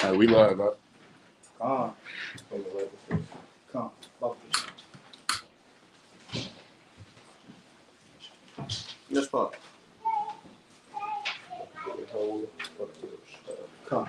Hey, we live, bro. Come. Yes, Father. Come.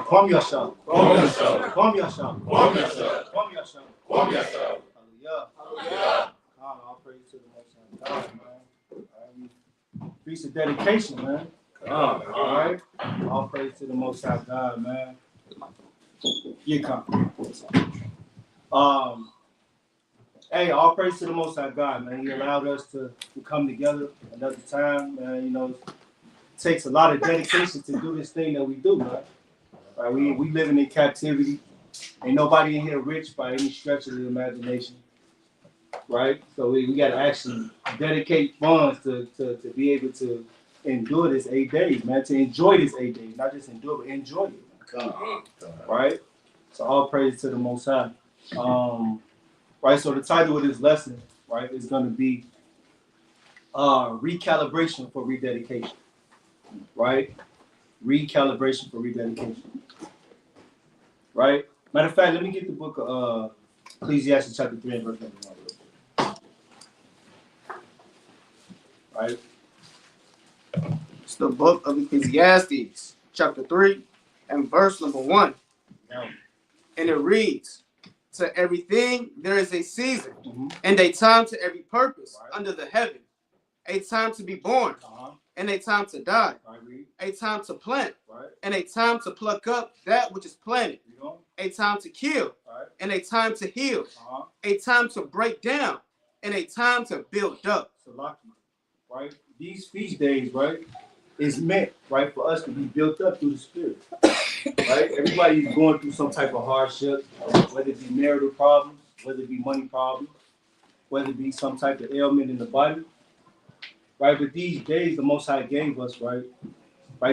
Come yourself. Come yourself. Come yourself. Come yourself. Come yourself. Come yourself. Hallelujah. Hallelujah. All praise to the Most High God, man. Feast of dedication, man. All right. All praise to the Most High God, man. You come. Hey, all praise to the Most High God, man. He allowed us to come together another time, man. You know, it takes a lot of dedication to do this thing that we do, man. Right? We living in captivity. Ain't nobody in here rich by any stretch of the imagination. Right? So we got to actually dedicate funds to be able to endure this 8 days, man. To enjoy this 8 days. Not just endure, but enjoy it. Man. Right? So all praise to the Most High. Right, so the title of this lesson, right, is going to be Recalibration for Rededication. Right? Recalibration for Rededication. Right? Matter of fact, let me get the book of Ecclesiastes chapter 3 and verse number 1. Right? It's the book of Ecclesiastes, chapter 3 and verse number 1. Yeah. And it reads, to everything there is a season, and a time to every purpose under the heaven, a time to be born, and a time to die, a time to plant, and a time to pluck up that which is planted, a time to kill, and a time to heal, a time to break down, and a time to build up. So, right? These feast days, right, is meant, right, for us to be built up through the Spirit. Right? Everybody's going through some type of hardship, whether it be marital problems, whether it be money problems, whether it be some type of ailment in the body. Right? But these days the Most High gave us, right,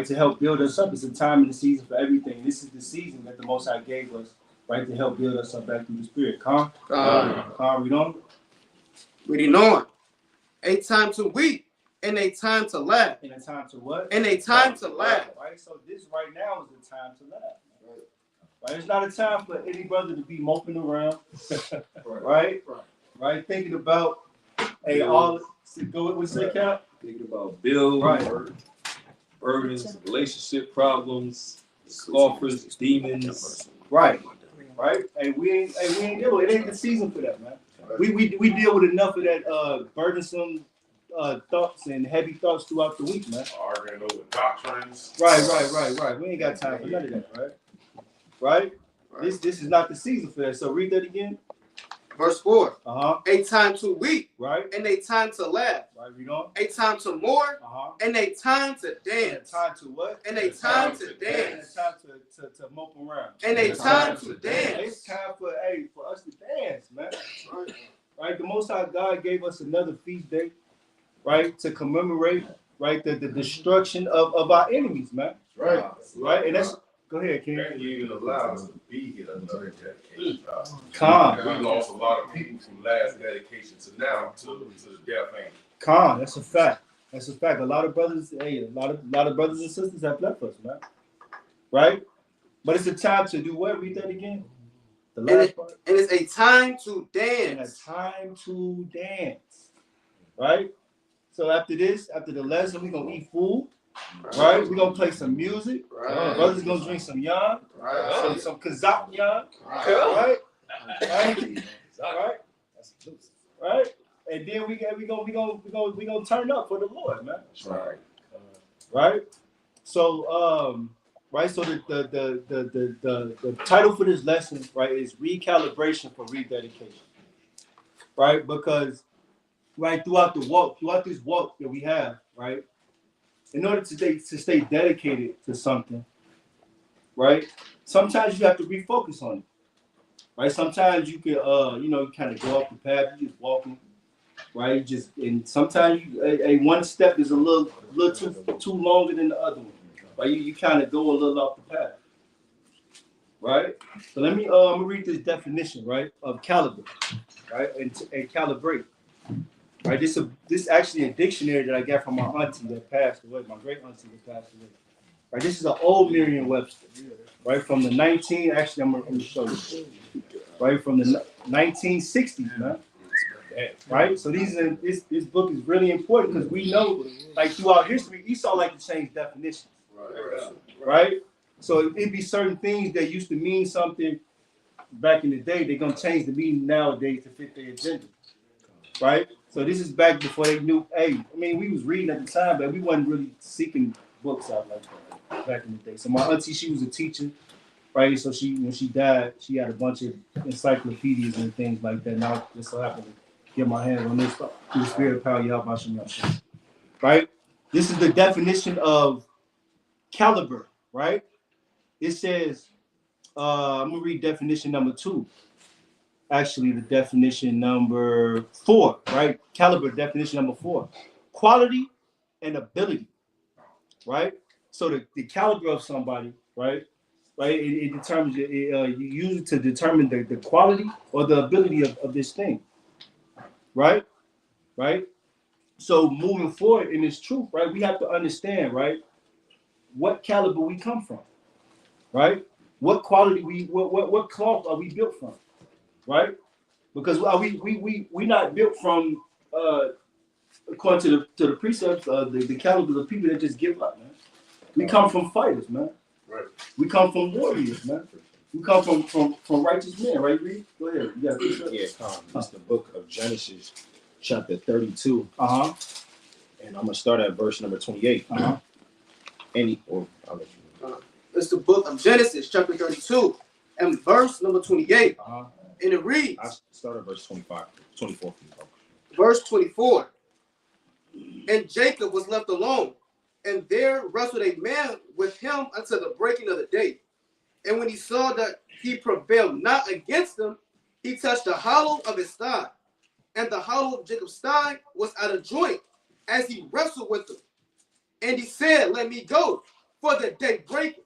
to help build us up. It's a time and a season for everything. This is the season that the Most High gave us, right, to help build us up back through the Spirit. Read on. Reading on. A time to weep, and a time to laugh. And a time to what? And a time to laugh. Right? So this right now is the time to laugh. Right? It's not a time for any brother to be moping around. Right? Right? Thinking about Thinking about bills, burdens, relationship problems, scoffers, demons. Right. And we ain't dealing. It ain't the season for that, man. We deal with enough of that burdensome thoughts and heavy thoughts throughout the week, man. Arguing over doctrines. Right. We ain't got time for none of that, right? This is not the season for that. So read that again. Verse 4. A time to weep, right, and a time to laugh. Right, read on. A time to mourn, and a time to dance. And a time to what? And a time to dance. And a time to mope around. And a time to dance. It's time for us to dance, man. Right. The Most High God gave us another feast day, right, to commemorate, right, the destruction of our enemies, man. Right. And that's. Go ahead, King. And you even allowed us to be here another dedication. We lost a lot of people from last dedication to now to the death angel. That's a fact. A lot of brothers, a lot of brothers and sisters have left us, man. Right? But it's a time to do what? Read that again. The last part. And it's a time to dance. Right? So after the lesson, we're gonna eat food. Right, we're gonna play some music. Brothers gonna drink some yarn, some kazak yarn. Right. And then we gonna turn up for the Lord, man. Right. So right. So the title for this lesson, right, is Recalibration for Rededication. Right, because right throughout this walk that we have, right. In order to stay dedicated to something, right? Sometimes you have to refocus on it, right? Sometimes you can, you kind of go off the path, you're just walking, right? Just and sometimes a one step is a little too longer than the other one, right? You kind of go a little off the path, right? So let me read this definition, right, of caliber, right, and calibrate, right. This actually a dictionary that I got from my auntie that passed away, my great auntie that passed away, right. This is an old Merriam-Webster, right, from the Actually, I'm gonna show you, right, from the 1960s, man. Right, so this book is really important because we know, like throughout history, Esau like to change definitions, right? So it'd be certain things that used to mean something back in the day, they're gonna change the meaning nowadays to fit their agenda, right? So this is back before they knew. Hey, I mean, we was reading at the time, but we wasn't really seeking books out like that back in the day. So my auntie, she was a teacher, right? So when she died, she had a bunch of encyclopedias and things like that. Now just so happened to get my hands on this through the spirit of power, y'all about some right? This is the definition of caliber, right? It says, I'm gonna read definition number 2. Actually, the definition number 4, right? Caliber, definition number 4. Quality and ability, right? So the caliber of somebody, right? Right, it determines you use it to determine the quality or the ability of this thing, right? So moving forward in this truth, right, we have to understand, right, what caliber we come from, right? What quality what cloth are we built from, right? Because we not built from according to the precepts the caliber of people that just give up, man. We come from fighters, man. Right. We come from warriors, man. We come from righteous men, right, Reed? Go ahead. You got it's the book of Genesis, chapter 32. Uh-huh. And I'm gonna start at verse number 28. Uh-huh. I'll let you know. It's the book of Genesis, chapter 32, and verse number 28. Uh-huh. And it reads. I start at verse 24. Verse 24. And Jacob was left alone, and there wrestled a man with him until the breaking of the day. And when he saw that he prevailed not against him, he touched the hollow of his thigh. And the hollow of Jacob's thigh was out of joint as he wrestled with him. And he said, let me go, for the day breaketh.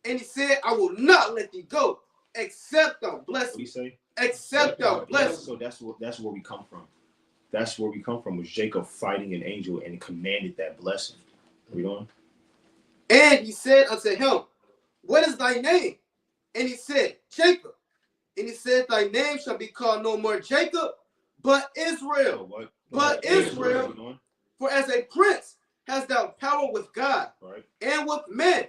And he said, I will not let thee go, except thou bless me. What do you say? Except thou bless me. So that's where we come from. That's where we come from, was Jacob fighting an angel and commanded that blessing. Read on. And he said unto him, what is thy name? And he said, Jacob. And he said, thy name shall be called no more Jacob, but Israel. What? But Israel. For as a prince hast thou power with God, right, and with men,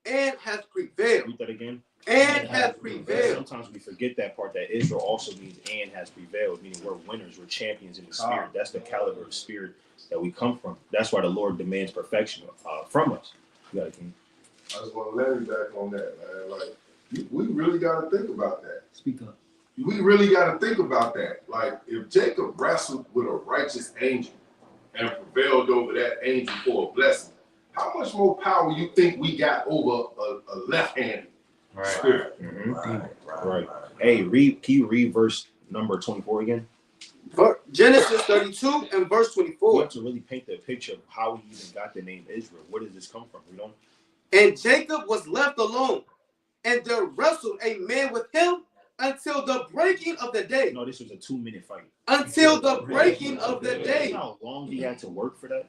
and hath prevailed. Read that again. And hath prevailed. Sometimes we forget that part, that Israel also means and has prevailed, meaning we're winners, we're champions in the spirit. That's the caliber of spirit that we come from. That's why the Lord demands perfection from us. You got it, King. I just want to let you back on that, man. Like, we really got to think about that. Speak up. We really got to think about that. Like, if Jacob wrestled with a righteous angel and prevailed over that angel for a blessing, how much more power you think we got over a left-handed spirit? Right. Hey, can you read verse number 24 again? Genesis 32 and verse 24. We have to really paint the picture of how we even got the name Israel. Where does this come from? You know? And Jacob was left alone, and there wrestled a man with him until the breaking of the day. No, this was a 2-minute fight. Until the breaking of the day. You know how long he had to work for that?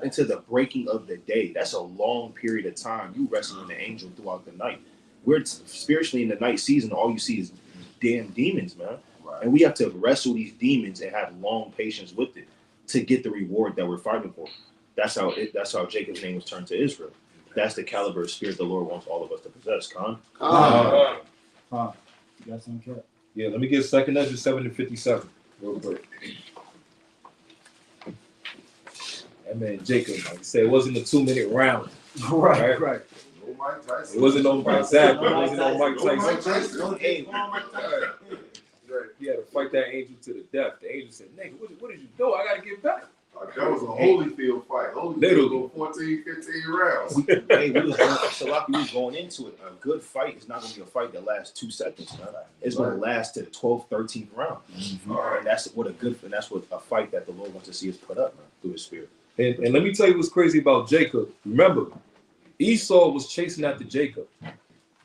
Until the breaking of the day. That's a long period of time. You wrestling the angel throughout the night. We're spiritually in the night season. All you see is damn demons, man. Right. And we have to wrestle these demons and have long patience with it to get the reward that we're fighting for. That's how Jacob's name was turned to Israel. That's the caliber of spirit the Lord wants all of us to possess, Khan. You got some cap? Yeah, let me get 2nd Ezra 7-57 real quick. And man, Jacob, like you said, it wasn't a 2-minute round. Right. No Mike Tyson. It wasn't no exactly. It wasn't no Mike No Mike Tyson. Tyson. He had to fight that angel to the death. The angel said, "Nigga, what did you do? I gotta get back." That was a Holyfield fight. Holyfield Literally. go 14, 15 rounds. Hey, we was going into it. A good fight is not going to be a fight that lasts 2 seconds, man. It's going to last to the 12th, 13th round. And that's what a fight that the Lord wants to see us put up, man, through His Spirit. And let me tell you what's crazy about Jacob. Remember, Esau was chasing after Jacob,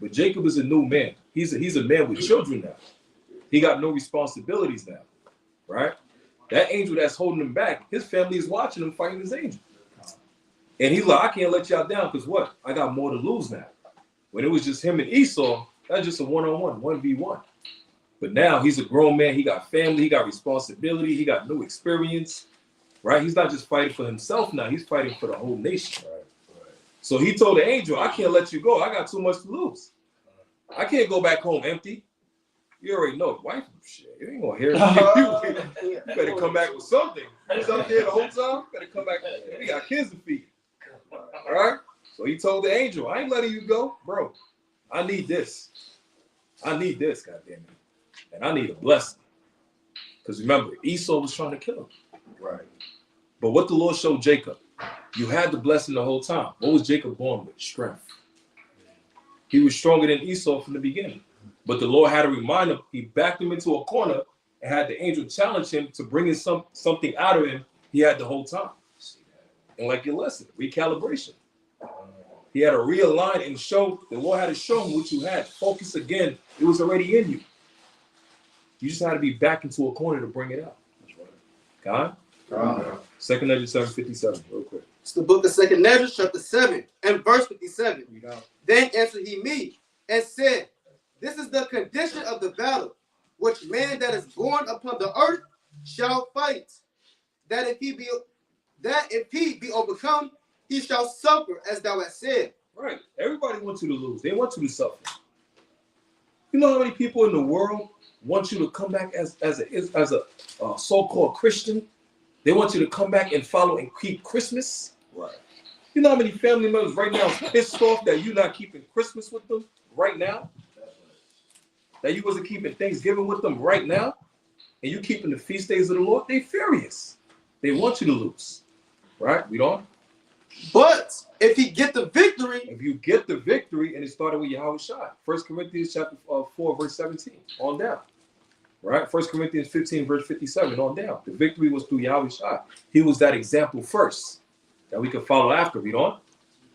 but Jacob is a new man. He's a man with children now. He got no responsibilities now, right? That angel that's holding him back, his family is watching him fighting this angel. And he's like, I can't let y'all down because what? I got more to lose now. When it was just him and Esau, that's just a one-on-one, 1v1. But now he's a grown man. He got family. He got responsibility. He got new experience, right? He's not just fighting for himself now. He's fighting for the whole nation. Right. So he told the angel, I can't let you go. I got too much to lose. I can't go back home empty. You already know, wife, shit, you ain't gonna hear it. You better come back with something. You was out there the whole time, better come back. We got kids to feed. All right? So he told the angel, I ain't letting you go, bro. I need this. I need this, goddamn it. And I need a blessing. Because remember, Esau was trying to kill him. Right. But what the Lord showed Jacob, you had the blessing the whole time. What was Jacob born with? Strength. He was stronger than Esau from the beginning. But the Lord had to remind him, he backed him into a corner and had the angel challenge him to bring in something out of him he had the whole time. And like your lesson, recalibration. He had to realign and show, the Lord had to show him what you had. Focus again. It was already in you. You just had to be back into a corner to bring it out. God? Second Ezra 7:57, real quick. It's the book of Second Ezra, chapter 7, and verse 57. Then answered he me and said, this is the condition of the battle, which man that is born upon the earth shall fight. That if he be overcome, he shall suffer, as thou hast said. Right. Everybody wants you to lose. They want you to suffer. You know how many people in the world want you to come back as a so-called Christian? They want you to come back and follow and keep Christmas. Right. You know how many family members right now is pissed off that you're not keeping Christmas with them right now? That you wasn't keeping Thanksgiving with them right now? And you keeping the feast days of the Lord? They furious. They want you to lose. Right? We don't? But if he get the victory, if you get the victory, and it started with Yahweh Shai. 1 Corinthians chapter 4, verse 17, on down. Right? 1 Corinthians 15, verse 57, on down. The victory was through Yahweh Shai. He was that example first that we could follow after. Read on.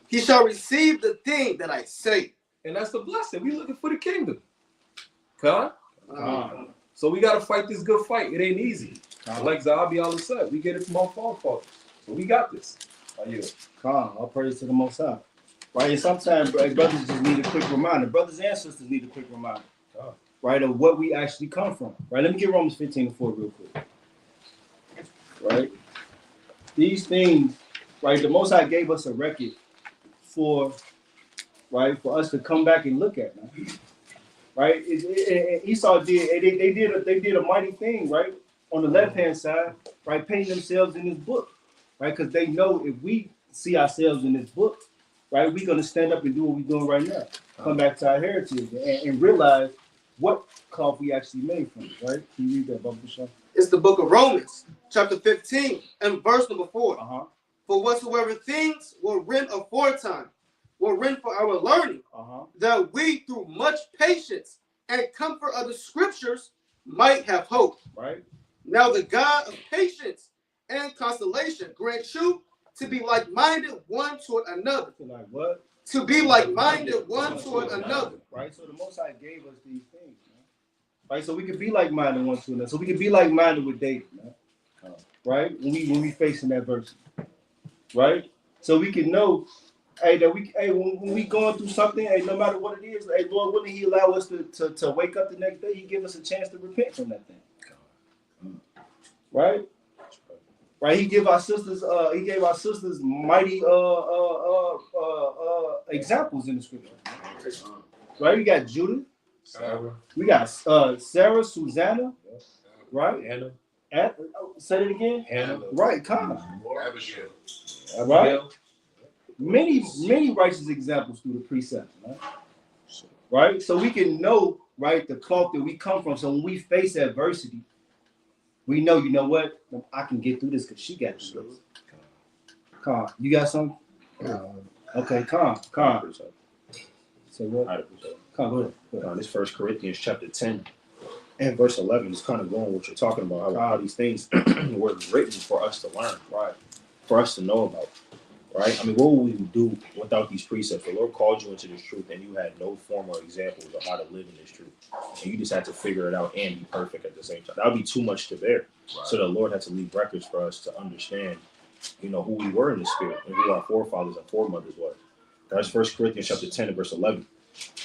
He shall receive the thing that I say. And that's the blessing. We looking for the kingdom. God? So we got to fight this good fight. It ain't easy. Like Zahabi always said, we get it from our forefathers. So we got this. All praise to the Most High. Right, and sometimes brothers just need a quick reminder. Brothers and sisters need a quick reminder. Right, of what we actually come from. Right, let me get Romans 15:4 real quick. Right, these things, right, the Most High gave us a record for us to come back and look at, man. Right, Esau did, they did a mighty thing, right, on the left-hand side, right, painting themselves in this book, right, because they know if we see ourselves in this book, right, we're going to stand up and do what we're doing right now, come back to our heritage and realize what cloth we actually made from, right? Can you read that, Bubba Shaw? It's the book of Romans, chapter 15, and verse number 4. For whatsoever things were written aforetime were written for our learning, that we through much patience and comfort of the scriptures might have hope. Right. Now the God of patience and consolation grant you to be like-minded one toward another. Like what? To be like-minded one toward another. Right. So the Most High gave us these things, man. Right. So we could be like-minded one to another. So we could be like-minded with David, man. Right. When we facing adversity. Right. So we can know, hey, that when we going through something, hey, no matter what it is, hey, Lord willing, He allow us to wake up the next day. He give us a chance to repent from that thing. Right. Right, he gave our sisters mighty examples in the scripture. Right, we got Judith, we got Sarah, Susanna, right? Hannah. Say it again. Hannah. Right, come on. Right. Many righteous examples through the precepts, right? Right, so we can know, right, the cloth that we come from. So when we face adversity, we know, you know what? I can get through this because she got through this. Calm. You got something? Okay, calm. So what? Calm, go ahead. This 1 Corinthians chapter 10 and verse 11 is kind of going what you're talking about, how these things were written for us to learn, right? For us to know about, right? I mean, what would we do without these precepts? The Lord called you into this truth and you had no form or examples of how to live in this truth. And you just had to figure it out and be perfect at the same time. That would be too much to bear. Right. So the Lord had to leave records for us to understand, you know, who we were in the spirit and who our forefathers and foremothers were. That's 1 Corinthians chapter 10 and verse 11.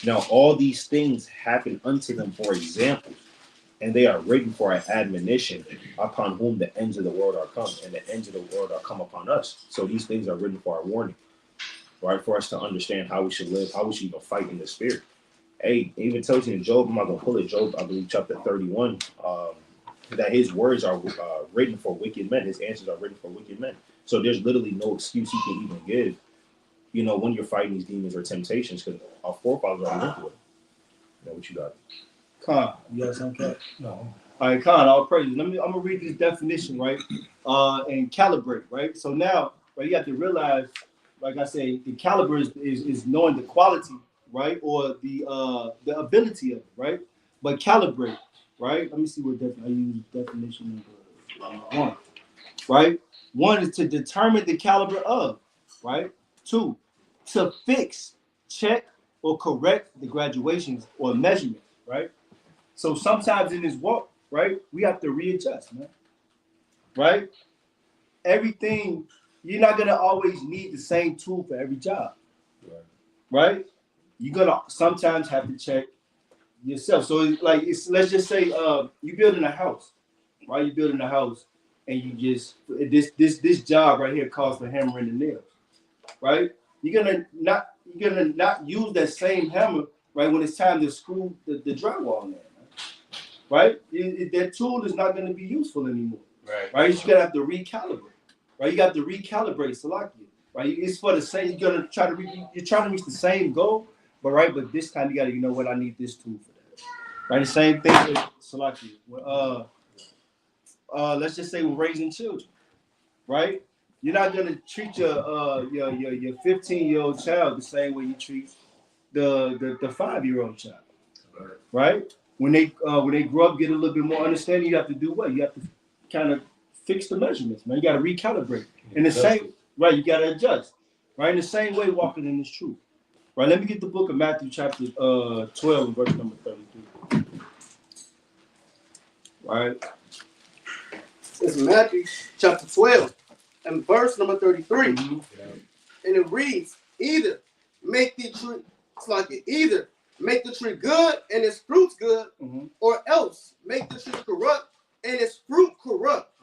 Now, all these things happen unto them for examples, and they are written for our admonition, upon whom the ends of the world are come, and the ends of the world are come upon us. So these things are written for our warning, right? For us to understand how we should live, how we should even fight in the spirit. Hey, it even tells you in Job, I'm not going to pull it, Job, I believe, chapter 31, that his words are written for wicked men. His answers are written for wicked men. So there's literally no excuse he can even give, you know, when you're fighting these demons or temptations, because our forefathers already went through it. You know what you got? Khan, you got something? No. All right, Khan, all praises. I'm gonna read this definition, right? And calibrate, right? So now, right, you have to realize, like I say, the caliber is knowing the quality, right? Or the ability of it, right? But calibrate, right? Let me see what I use definition number 1. Right? 1 is to determine the caliber of, right? 2, to fix, check, or correct the graduations or measurement, right? So sometimes in this walk, right, we have to readjust, man. Right? Everything, you're not gonna always need the same tool for every job. Right? You're gonna sometimes have to check yourself. So let's just say you're building a house, right? You're building a house and you just this job right here calls for hammering the nails, right? You're gonna not use that same hammer, right, when it's time to screw the drywall in there. Right? That tool is not going to be useful anymore. Right? You're going to have to recalibrate. Right? You got to recalibrate Salakia. Right? It's for the same, you're going to try to reach the same goal, but this time you got to, you know what, I need this tool for that. Right? The same thing with Salakia. Let's just say we're raising children. Right? You're not going to treat your 15-year-old child the same way you treat the 5-year-old child. Right? When they grow up, get a little bit more understanding, you have to do what? You have to kind of fix the measurements, man. You got to recalibrate. In the same, right, you got to adjust. Right? In the same way, walking in this truth. Right? Let me get the book of Matthew chapter 12, verse number 33. Right? It's Matthew chapter 12 and verse number 33. Mm-hmm. And it reads, either make the tree, it's like it, either make the tree good and its fruits good, or else make the tree corrupt and its fruit corrupt.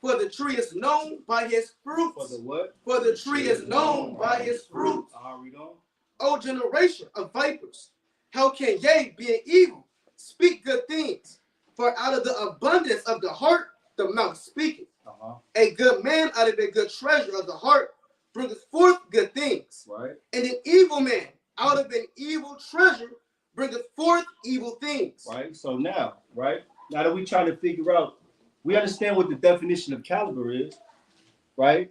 For the tree is known by his fruits. For the what? For the tree is known by his fruits. Read on. O generation of vipers, how can ye, being evil, speak good things? For out of the abundance of the heart, the mouth speaketh. A good man out of a good treasure of the heart bringeth forth good things. Right. And an evil man out of an evil treasure bringeth forth evil things. Right. So now, right, now that we trying to figure out, we understand what the definition of caliber is, right?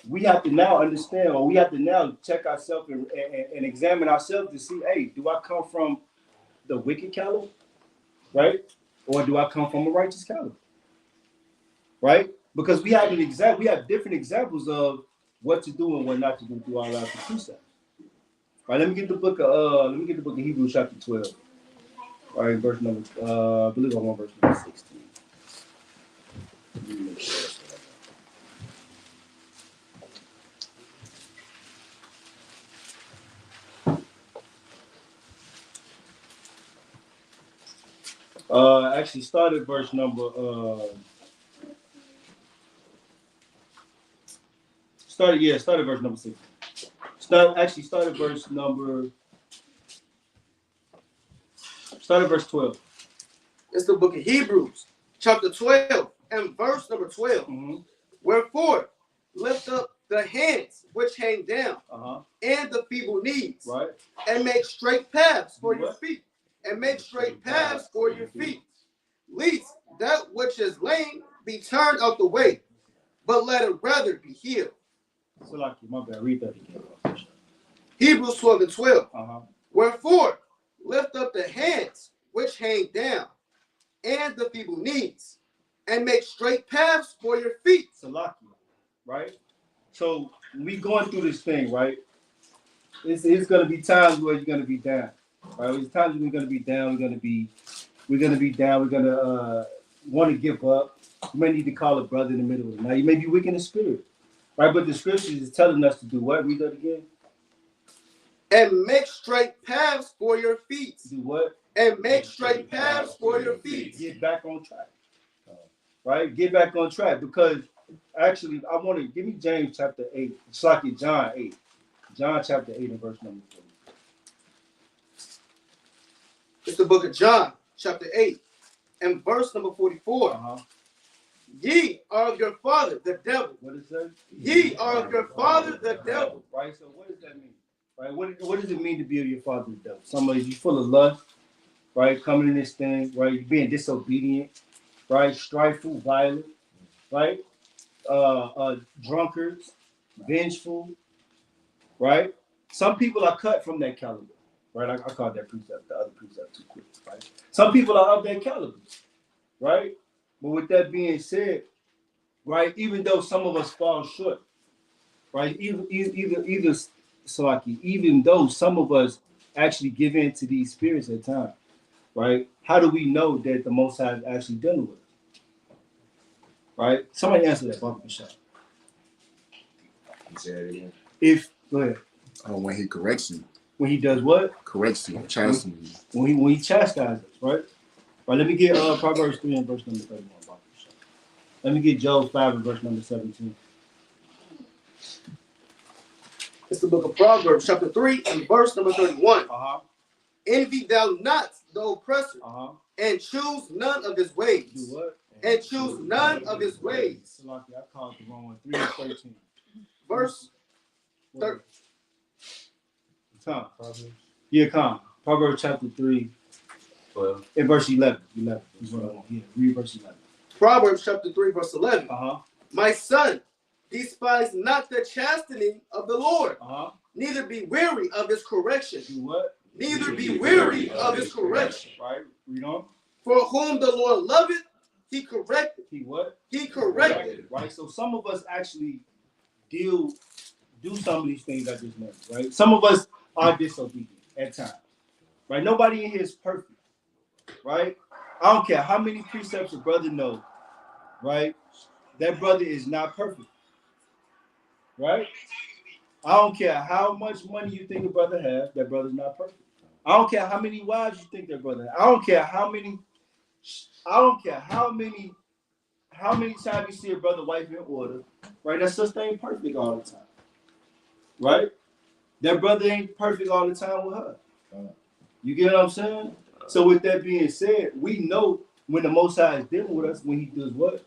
We have to now understand, or we have to now check ourselves and examine ourselves to see, hey, do I come from the wicked caliber, right? Or do I come from a righteous caliber? Right? Because we have different examples of what to do and what not to do through our lives and precepts. All right, let me get the book of Hebrews chapter 12. All right, verse number I believe I want verse number 16. Actually started verse number started verse number 6. Started verse 12. It's the book of Hebrews, chapter 12, and verse number 12. Wherefore, lift up the hands which hang down, and the feeble knees, right, and make straight paths for your feet, and make straight paths for your feet, Lest that which is lame be turned out the way, but let it rather be healed. So like, my bad. Read that again. Hebrews 12:12. Uh-huh. Wherefore, lift up the hands which hang down, and the feeble knees, and make straight paths for your feet. Salaki, right? So when we going through this thing, right? It's gonna be times where you're gonna be down, right? There's times when we're gonna be down. We're gonna be down. We're gonna want to give up. You may need to call a brother in the middle of the night. You may be weak in the spirit, right? But the scriptures is telling us to do what? Read that again. And make straight paths for your feet. Do what? And make straight paths for your feet. Get back on track, right? Get back on track, because actually, I want to give me James chapter 8. It's like John 8. John chapter 8 and verse number 40. It's the book of John, chapter 8, and verse number 44. Uh-huh. Ye are of your father, the devil. What is that? Ye are of your father, the devil. Right, so what does that mean? Right, what does it mean to be of your father, the devil? Somebody, you full of lust, right? Coming in this thing, right? You're being disobedient, right? Strifeful, violent, right? Drunkards, vengeful, right? Some people are cut from that caliber, right? I called that precept, the other precept too quick, right? Some people are of that caliber, right? But with that being said, right, even though some of us fall short, right? Even though some of us actually give in to these spirits at times, right? How do we know that the Most High is actually dealing with us? Right? Somebody answer that, Bump Michelle. Say that again. Go ahead. When he corrects you, When he does what? corrects you, chastises you. When he chastises, right? Right. Let me get Proverbs 3 and verse number 31. Bump Michelle. Let me get Job 5 and verse number 17. It's the book of Proverbs, chapter 3, and verse number 31. Uh-huh. Envy thou not the oppressor, Uh-huh. and choose none of his ways. Do what? And choose none of his ways. Salaki, I called the wrong one. 3 and 13. Verse 30. Come. Yeah, come. Proverbs chapter 3 and verse 11. 11. Yeah, read verse 11. Proverbs chapter 3, verse 11. Uh-huh. My son, despise not the chastening of the Lord, Uh-huh. neither be weary of his correction. Do what? Neither be weary of his correction. Right? Read on. For whom the Lord loveth, he corrected. He what? He corrected. Right? So some of us actually do some of these things I just mentioned, right? Some of us are disobedient at times. Right? Nobody in here is perfect. Right? I don't care how many precepts a brother knows, right? That brother is not perfect. Right? I don't care how much money you think a brother has, that brother's not perfect. I don't care how many wives you think that brother has. I don't care how many times you see a brother wife in order, right? That sister ain't perfect all the time. Right? That brother ain't perfect all the time with her. You get what I'm saying? So with that being said, we know when the Most High is dealing with us, when he does what?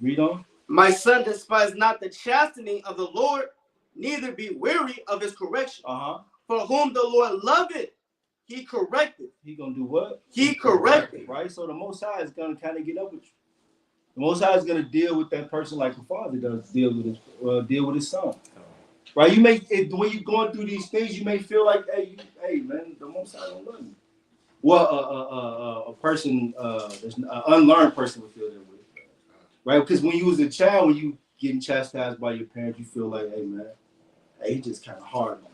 Read on. My son, despise not the chastening of the Lord, neither be weary of his correction. Uh-huh. For whom the Lord loveth, he corrected. He gonna do what? He corrected. Right? So the Most High is gonna kind of get up with you. The Most High is gonna deal with that person like a father does deal with his son. Right? You may, when you're going through these things, you may feel like, hey man, the Most High don't love you. Well, a person, an unlearned person would feel that way, right? Because when you was a child, when you getting chastised by your parents, you feel like, hey man, hey, he just kind of hard on me.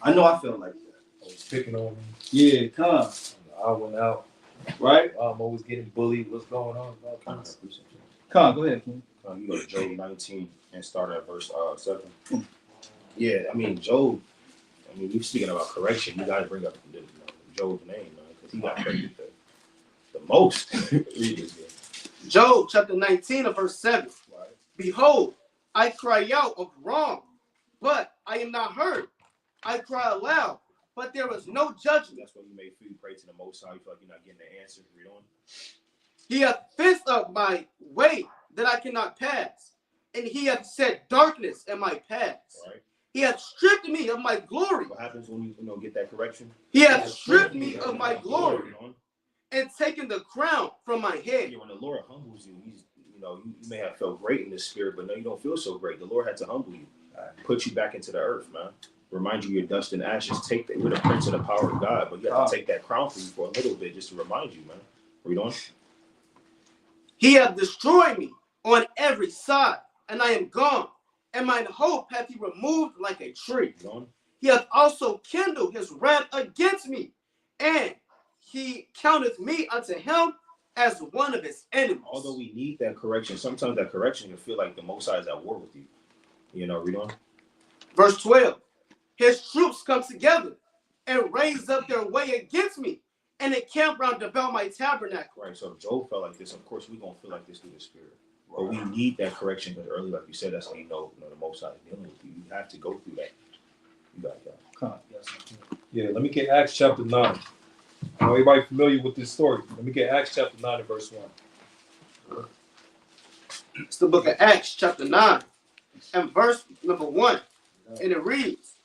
I know I felt like that. I was picking on me. Yeah, come. I went out. Right? I'm always getting bullied. What's going on? All kinds of stuff. Come, go ahead, King. You go to Job 19 and start at verse 7. Yeah, I mean, Job, you're speaking about correction. You got to bring up Job's name, man, because he got corrected the most. Read this again. Job chapter 19 of verse 7. Right. Behold, I cry out of wrong, but I am not heard. I cry aloud, but there is no judgment. That's when you make food, pray to the Most High. You feel like you're not getting the answer. Read on. He hath fenced up my way that I cannot pass, and he hath set darkness in my paths. Right. He hath stripped me of my glory. What happens when you get that correction? He hath stripped me of my glory. Read on. and taken the crown from my head. Yeah, when the Lord humbles you, he's, you know, you may have felt great in the spirit, but no, you don't feel so great. The Lord had to humble you, put you back into the earth, man. Remind you of your dust and ashes. Take that with the prince and the power of God, but you have to take that crown for you for a little bit just to remind you, man. Read on. He hath destroyed me on every side, and I am gone, and mine hope hath he removed like a tree. Read on. He hath also kindled his wrath against me, and he counteth me unto him as one of his enemies. Although we need that correction, sometimes that correction can feel like the Most High is at war with you. You know, read on. Verse 12. His troops come together and raise up their way against me, and encamp round about my tabernacle. Right. So if Job felt like this, of course we're gonna feel like this through the spirit. But we need that correction because earlier, like you said, that's how you know the Most High is dealing with you. You have to go through that. You got that. Come on, yes. Yeah, let me get Acts chapter 9. I know everybody familiar with this story. Let me get Acts chapter 9 and verse 1. It's the book of Acts, chapter 9, and verse number 1. And it reads,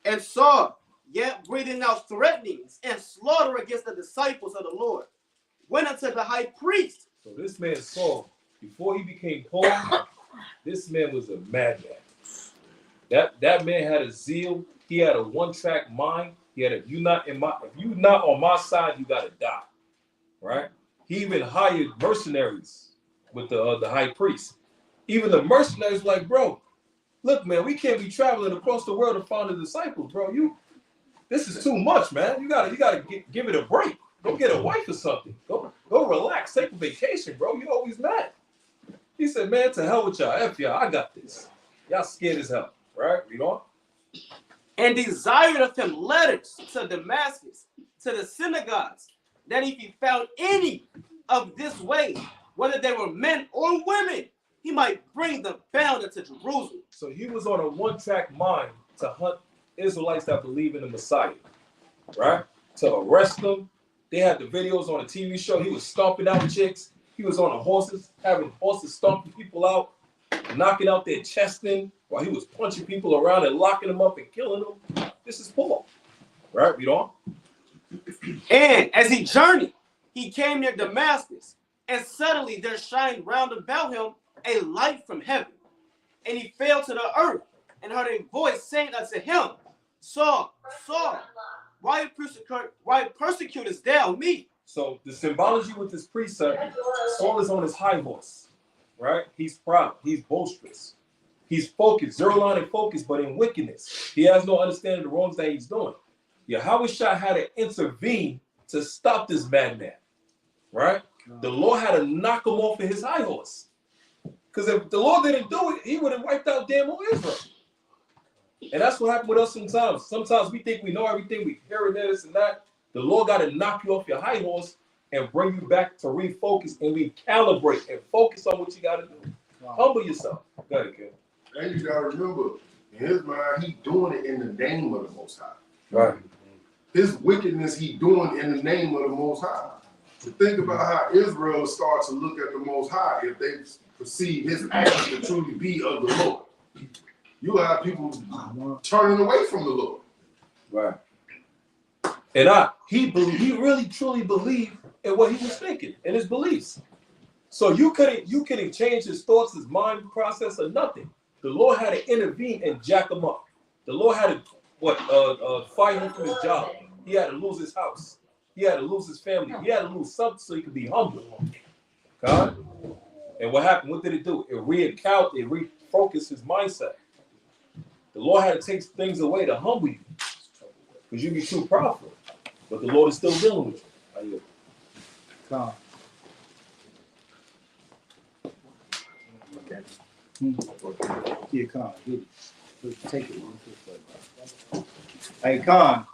and Saul, yet breathing out threatenings and slaughter against the disciples of the Lord, went unto the high priest. So this man Saul, before he became Paul, this man was a madman. That man had a zeal. He had a one-track mind. He had a if you not on my side, you gotta die. Right? He even hired mercenaries with the high priest. Even the mercenaries like, bro, look, man, we can't be traveling across the world to find the disciples, bro. This is too much, man. You gotta give it a break. Go get a wife or something. Go relax. Take a vacation, bro. You always mad. He said, man, to hell with y'all. F y'all. I got this. Y'all scared as hell. Right? Read on. And desired of him letters to Damascus, to the synagogues, that if he found any of this way, whether they were men or women, he might bring them bound into Jerusalem. So he was on a one-track mind to hunt Israelites that believe in the Messiah, right? To arrest them. They had the videos on a TV show. He was stomping out chicks. He was on the horses, having horses stomping people out, knocking out their chest in while he was punching people around and locking them up and killing them. This is Paul, right? Read on. And as he journeyed, he came near Damascus, and suddenly there shined round about him a light from heaven. And he fell to the earth, and heard a voice saying unto him, Saul, Saul, why persecutest thou me? So the symbology with this precept, Saul is on his high horse, right? He's proud. He's boisterous. He's focused, zero-line and focused, but in wickedness. He has no understanding of the wrongs that he's doing. Yahushua had to intervene to stop this madman, right? The Lord had to knock him off of his high horse. Because if the Lord didn't do it, he would have wiped out damn old Israel. And that's what happened with us sometimes. Sometimes we think we know everything, we hear this and that. The Lord got to knock you off your high horse and bring you back to refocus and recalibrate and focus on what you got to do. Wow. Humble yourself. Go ahead, Ken. And you gotta remember, in his mind, he doing it in the name of the Most High. Right. His wickedness, he doing in the name of the Most High. So think about how Israel starts to look at the Most High if they perceive his actions to truly be of the Lord. You have people turning away from the Lord. Right. And he really truly believed in what he was thinking and his beliefs. So you couldn't change his thoughts, his mind process, or nothing. The Lord had to intervene and jack him up. The Lord had to fire him from his job. He had to lose his house. He had to lose his family. He had to lose something so he could be humble. God. And what happened? What did it do? It refocused his mindset. The Lord had to take things away to humble you. Because you be too proudful. But the Lord is still dealing with you. Come. Yeah, Khan. Take it. Hey, Khan.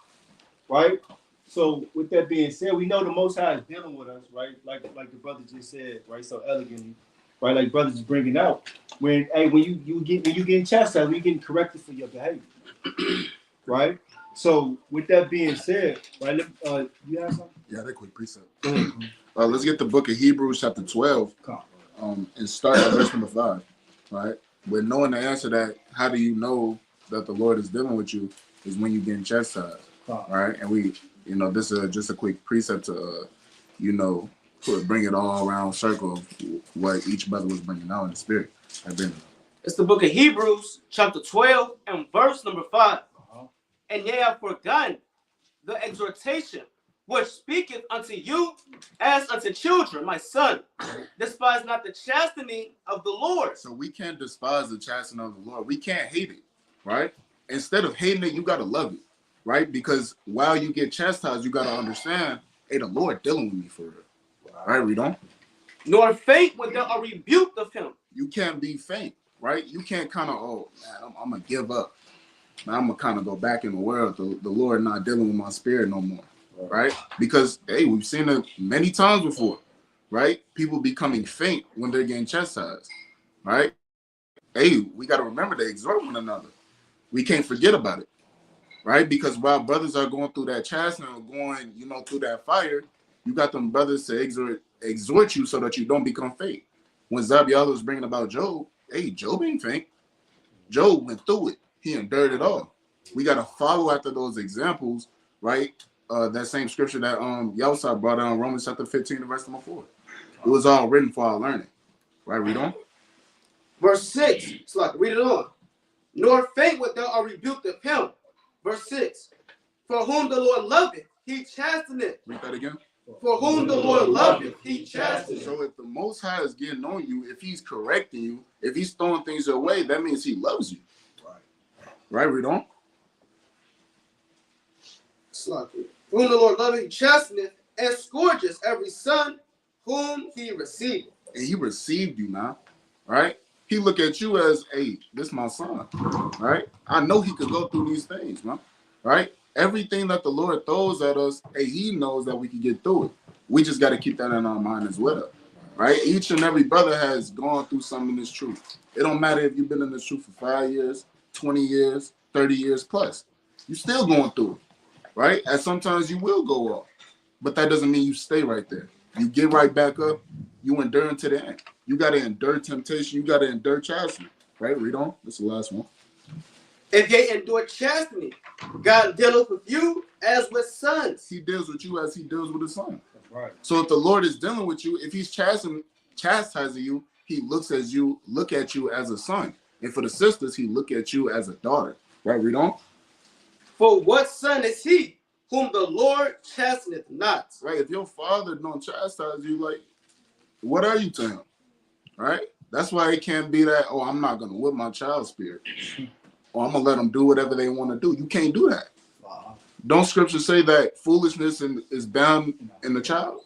Right? So with that being said, we know the Most High is dealing with us, right? Like the brother just said, right? So elegantly, right? Like brothers is bringing out when you getting chastised, when you getting corrected for your behavior, right? So with that being said, right? You have something? Yeah, that quick precept. Go ahead. Let's get the book of Hebrews chapter 12, and start at verse number 5, right? With knowing the answer that, how do you know that the Lord is dealing with you, is when you're getting chastised, right? And we, this is just a quick precept to you know, bring it all around circle of what each brother was bringing out in the spirit. It's the book of Hebrews, chapter 12, and verse number 5. And they have forgotten the exhortation which speaketh unto you as unto children, my son. Despise not the chastening of the Lord. So we can't despise the chastening of the Lord. We can't hate it, right? Instead of hating it, you got to love it, right? Because while you get chastised, you got to understand, hey, the Lord dealing with me for real. Right, we don't? Nor faint when there are rebuked of him. You can't be faint, right? You can't kind of, oh, man, I'm going to give up. Man, I'm going to kind of go back in the world. The Lord not dealing with my spirit no more, right? Because, hey, we've seen it many times before, right? People becoming faint when they're getting chastised, right? Hey, we got to remember to exhort one another. We can't forget about it, right? Because while brothers are going through that chastening or going, you know, through that fire, you got them brothers to exhort you so that you don't become faint. When Zabiala was bringing about Job, hey, Job ain't faint. Job went through it. He endured it all. We got to follow after those examples, right? That same scripture that Yelsa brought down, Romans chapter 15, verse number 4. It was all written for our learning. Right, read on. Verse 6, so I can read it on. Nor faint when there are rebuked of him. Verse 6. For whom the Lord loveth, he chasteneth. Read that again. For whom the Lord loveth, he chasteneth. So if the Most High is getting on you, if he's correcting you, if he's throwing things your way, that means he loves you. Right, read on. For whom the Lord loveth, he chasteneth, and scourges every son whom he receiveth. And he received you now, right? He look at you as, hey, this is my son, right? I know he could go through these things, man, right? Everything that the Lord throws at us, hey, he knows that we can get through it. We just got to keep that in our mind as well, right? Each and every brother has gone through some of this truth. It don't matter if you've been in this truth for 5 years, 20 years, 30 years plus. You're still going through it, right? And sometimes you will go off, but that doesn't mean you stay right there. You get right back up. You endure to the end. You got to endure temptation. You got to endure chastening. Right? Read on. This is the last one. If they endure chastening, God dealeth with you as with sons. He deals with you as he deals with his son. That's right. So if the Lord is dealing with you, if he's chastising you, he looks at you as a son. And for the sisters, he look at you as a daughter. Right? Read on. For what son is he whom the Lord chasteneth not? Right? If your father don't chastise you, like, what are you to him? Right? That's why it can't be that, oh, I'm not going to whip my child's spirit. Or I'm going to let them do whatever they want to do. You can't do that. Don't scripture say that foolishness is bound in the child?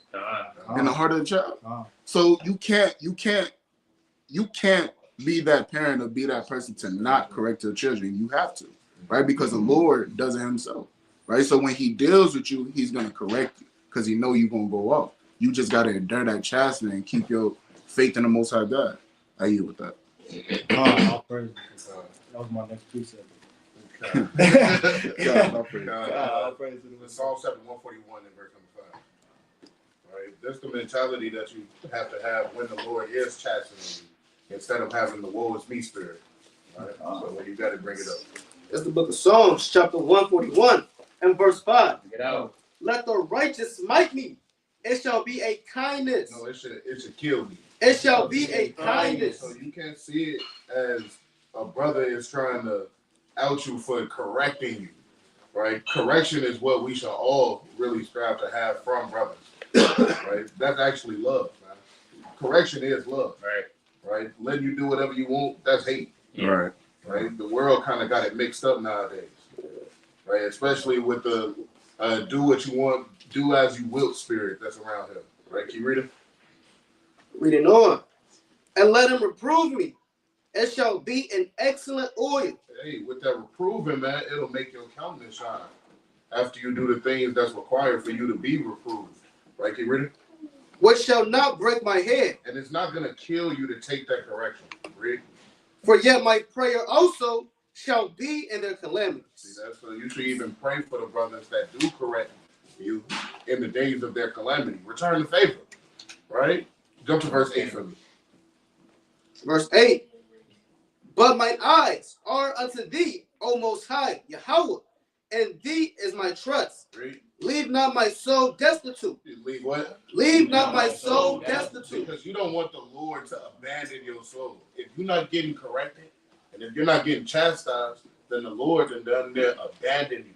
In the heart of the child? So you can't be that parent or be that person to not correct your children. You have to, right? Because the Lord does it himself, right? So when he deals with you, he's going to correct you because he know you're going to go off. You just got to endure that chastening and keep your faith in the Most High God. I yield with that. I'll praise you. That was my next precept. Psalm 7 141 and verse number 5. Right? That's the mentality that you have to have when the Lord is chastening you, instead of having the woe is me spirit. Right? So when you got to bring it up. It's the book of Psalms, chapter 141, and verse 5. Get out. Let the righteous smite me. It shall be a kindness. No, it should kill me. It shall be a kindness. So you can't see it as a brother is trying to out you for correcting you, right? Correction is what we shall all really strive to have from brothers, right? That's actually love, man. Correction is love, right? Letting you do whatever you want, that's hate, right? The world kind of got it mixed up nowadays, right? Especially with the do what you want, do as you will spirit that's around here, right? Can you read it? Reading on. And let him reprove me. It shall be an excellent oil. Hey, with that reproving, man, it'll make your countenance shine after you do the things that's required for you to be reproved. Right, Can you read it? Which shall not break my head. And it's not going to kill you to take that correction. Read. For yet my prayer also shall be in their calamities. See that? So you should even pray for the brothers that do correct you in the days of their calamity. Return the favor. Right? Jump to verse 8 for me. Verse 8. But mine eyes are unto thee, O Most High, Yahweh, and thee is my trust. Read. Leave not my soul destitute. You leave what? Leave not my soul destitute. Because you don't want the Lord to abandon your soul. If you're not getting corrected, and if you're not getting chastised, then the Lord and done there abandoned you.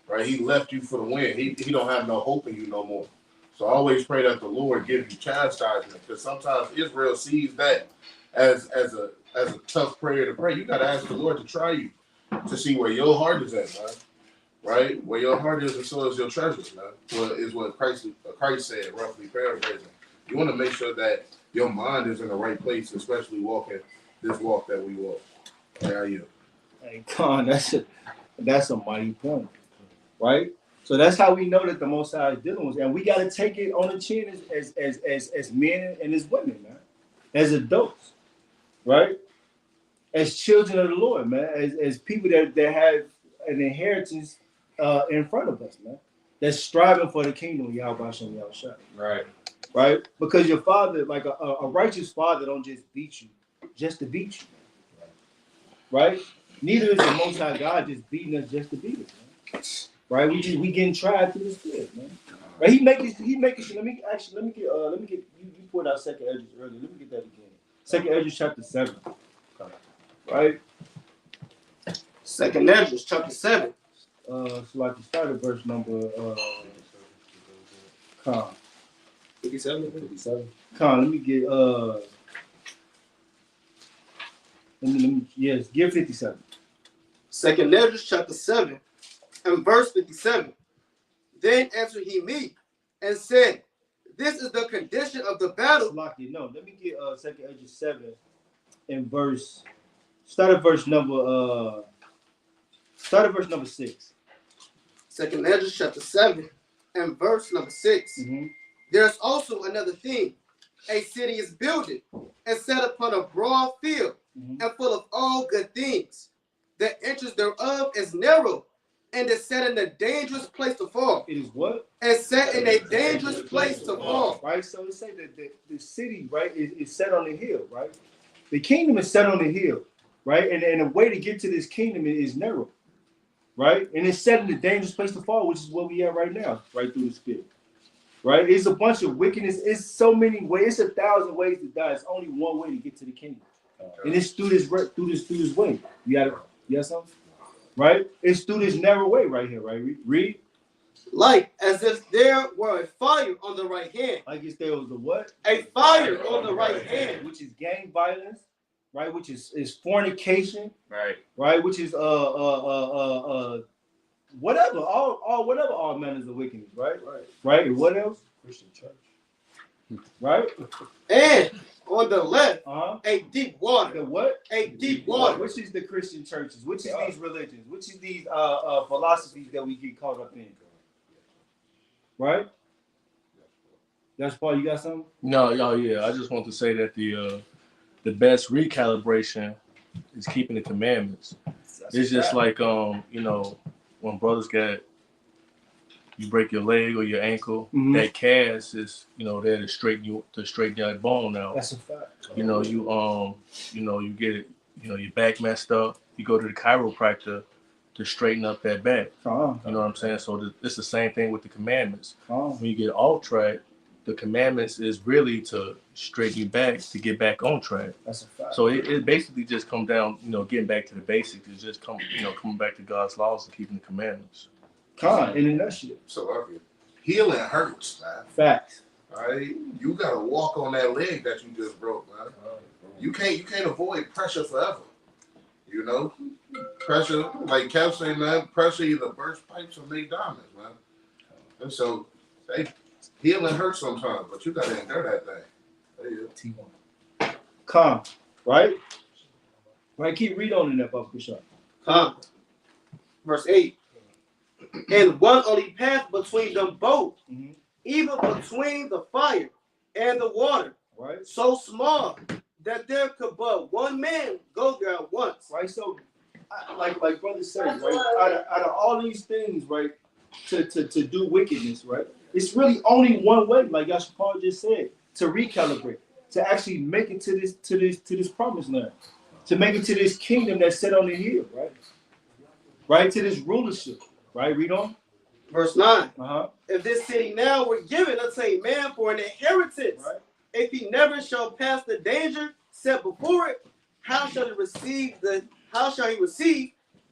Right? He left you for the wind. He don't have no hope in you no more. So always pray that the Lord give you chastisement, because sometimes Israel sees that as a tough prayer to pray. You got to ask the Lord to try you, to see where your heart is at, man. Right? Where your heart is, and so is your treasures, man. Well, is what Christ said, roughly paraphrasing. You want to make sure that your mind is in the right place, especially walking this walk that we walk. How you? Hey, Con, that's a mighty point, right? So that's how we know that the Most High is dealing with, and we got to take it on the chin as men and as women, man, as adults, right? As children of the Lord, man, as people that have an inheritance in front of us, man, that's striving for the kingdom of Yahweh Shem Yahushua. Right? Because your father, like a righteous father, don't just beat you, just to beat you. Right? Neither is the Most High God just beating us just to beat us, man. Right? We getting tried through the Spirit, man. Right? He make it. Let me get. You pulled out Second Ezra earlier. Let me get that again. Second Ezra chapter 7. Right? Second Ezra chapter 7. So like you started verse number 57. let me get yes, give 57. Second Ezra chapter 7 and verse 57. Then answered he me and said, this is the condition of the battle. No, let me get Second Ezra 7 and start at verse number 6. Second Ezra chapter 7 and verse number 6. Mm-hmm. There's also another thing. A city is builded and set upon a broad field, Mm-hmm. and full of all good things. The entrance thereof is narrow, and is set in a dangerous place to fall. It is what? It's set in a dangerous place to fall. Right? So it say that the city, right, is set on the hill, right? The kingdom is set on the hill, right? And the way to get to this kingdom is narrow, right? And it's set in a dangerous place to fall, which is where we are right now, right through the Spirit. Right? It's a bunch of wickedness. It's so many ways. It's 1,000 ways to die. It's only one way to get to the kingdom. And it's through this way. You got something? Right? It's through this narrow way right here, right? Read. Like as if there were a fire on the right hand. Like if there was a what? A fire on the right hand. Which is gang violence, right? Which is fornication, Right. right? Which is whatever, all manners of wickedness, right? Right. And what else? Christian church. Right? And on the left, Uh-huh. a deep water. The what? A deep water. Which is the Christian churches? Which is these religions? Which is these philosophies that we get caught up in? Right? That's Paul. You got something? No, yeah. I just want to say that the best recalibration is keeping the commandments. It's just like when brothers you break your leg or your ankle, Mhm. that cast is there to straighten your bone out. That's a fact. You get it, your back messed up. You go to the chiropractor to straighten up that back. You know what I'm saying? So it's the same thing with the commandments. When you get off track, the commandments is really to straighten you back to get back on track. That's a fact. So it basically just comes down, getting back to the basics. It's just coming back to God's laws and keeping the commandments. In a nutshell. So healing hurts, man. Facts. All right, you gotta walk on that leg that you just broke, man. You can't avoid pressure forever. Pressure, like Kev saying, man, pressure either burst pipes or make diamonds, man. And so, healing hurts sometimes, but you gotta endure that thing. There you go. Calm, right? Right, keep reading on in that, Papa Bishop. Verse 8. And one only path between them both, Mhm. even between the fire and the water, Right? so small that there could but one man go there at once. Right, so like brother said, right? Out of all these things, right, to do wickedness, right? It's really only one way, like Yahshua Paul just said, to recalibrate, to actually make it to this promised land, to make it to this kingdom that's set on the hill, right? Right, to this rulership, Right, read on. Verse 9. Uh-huh. If this city now were given unto a man for an inheritance, Right. if he never shall pass the danger set before it, how shall he receive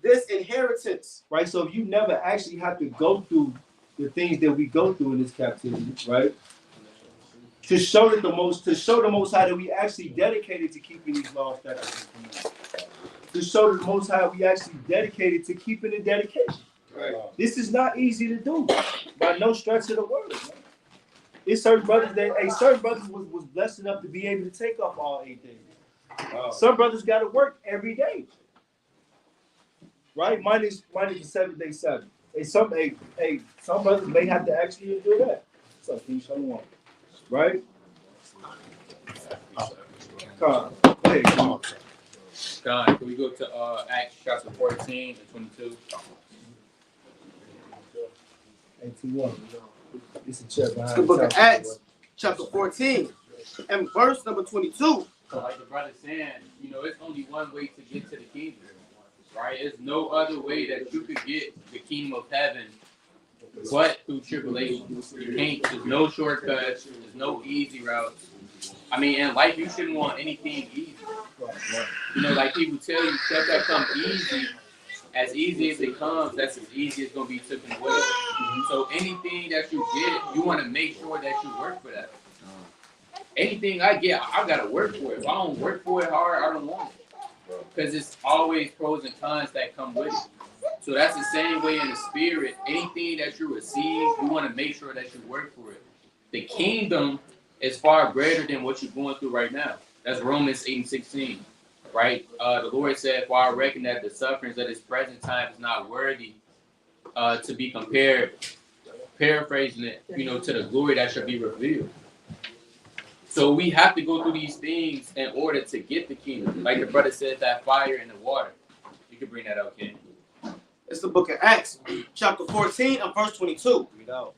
this inheritance? Right, so if you never actually have to go through the things that we go through in this captivity, right? To show the Most High that we actually dedicated to keeping these laws, statutes, and commandments. To show the Most High we actually dedicated to keeping the dedication. Right. This is not easy to do by no stretch of the word. Man. It's certain brothers was blessed enough to be able to take up all 8 days. Some brothers got to work every day. Right? Minus the 7-day Sabbath. Some brothers may have to actually do that. What's up, King Shalom? Right? Come on. God, can we go to Acts chapter 14 and 22? 81. It's a check behind The book of Acts, chapter 14, and verse number 22. So like the brother saying, it's only one way to get to the kingdom, right? There's no other way that you could get the kingdom of heaven but through tribulation. You can't, there's no shortcuts, there's no easy routes. I mean, in life, you shouldn't want anything easy. Like people tell you, stuff that comes easy as it comes, that's as easy as going to be taken away. So anything that you get, you want to make sure that you work for that. Anything I get, I got to work for it. If I don't work for it hard, I don't want it. Because it's always pros and cons that come with it. So that's the same way in the spirit. Anything that you receive, you want to make sure that you work for it. The kingdom is far greater than what you're going through right now. That's Romans 8:16, right? The Lord said, "For I reckon that the sufferings of this present time is not worthy to be compared," paraphrasing it, to the glory that shall be revealed. So we have to go through these things in order to get the kingdom. Like the brother said, that fire in the water. You can bring that out, Ken. It's the book of Acts, chapter 14 and verse 22.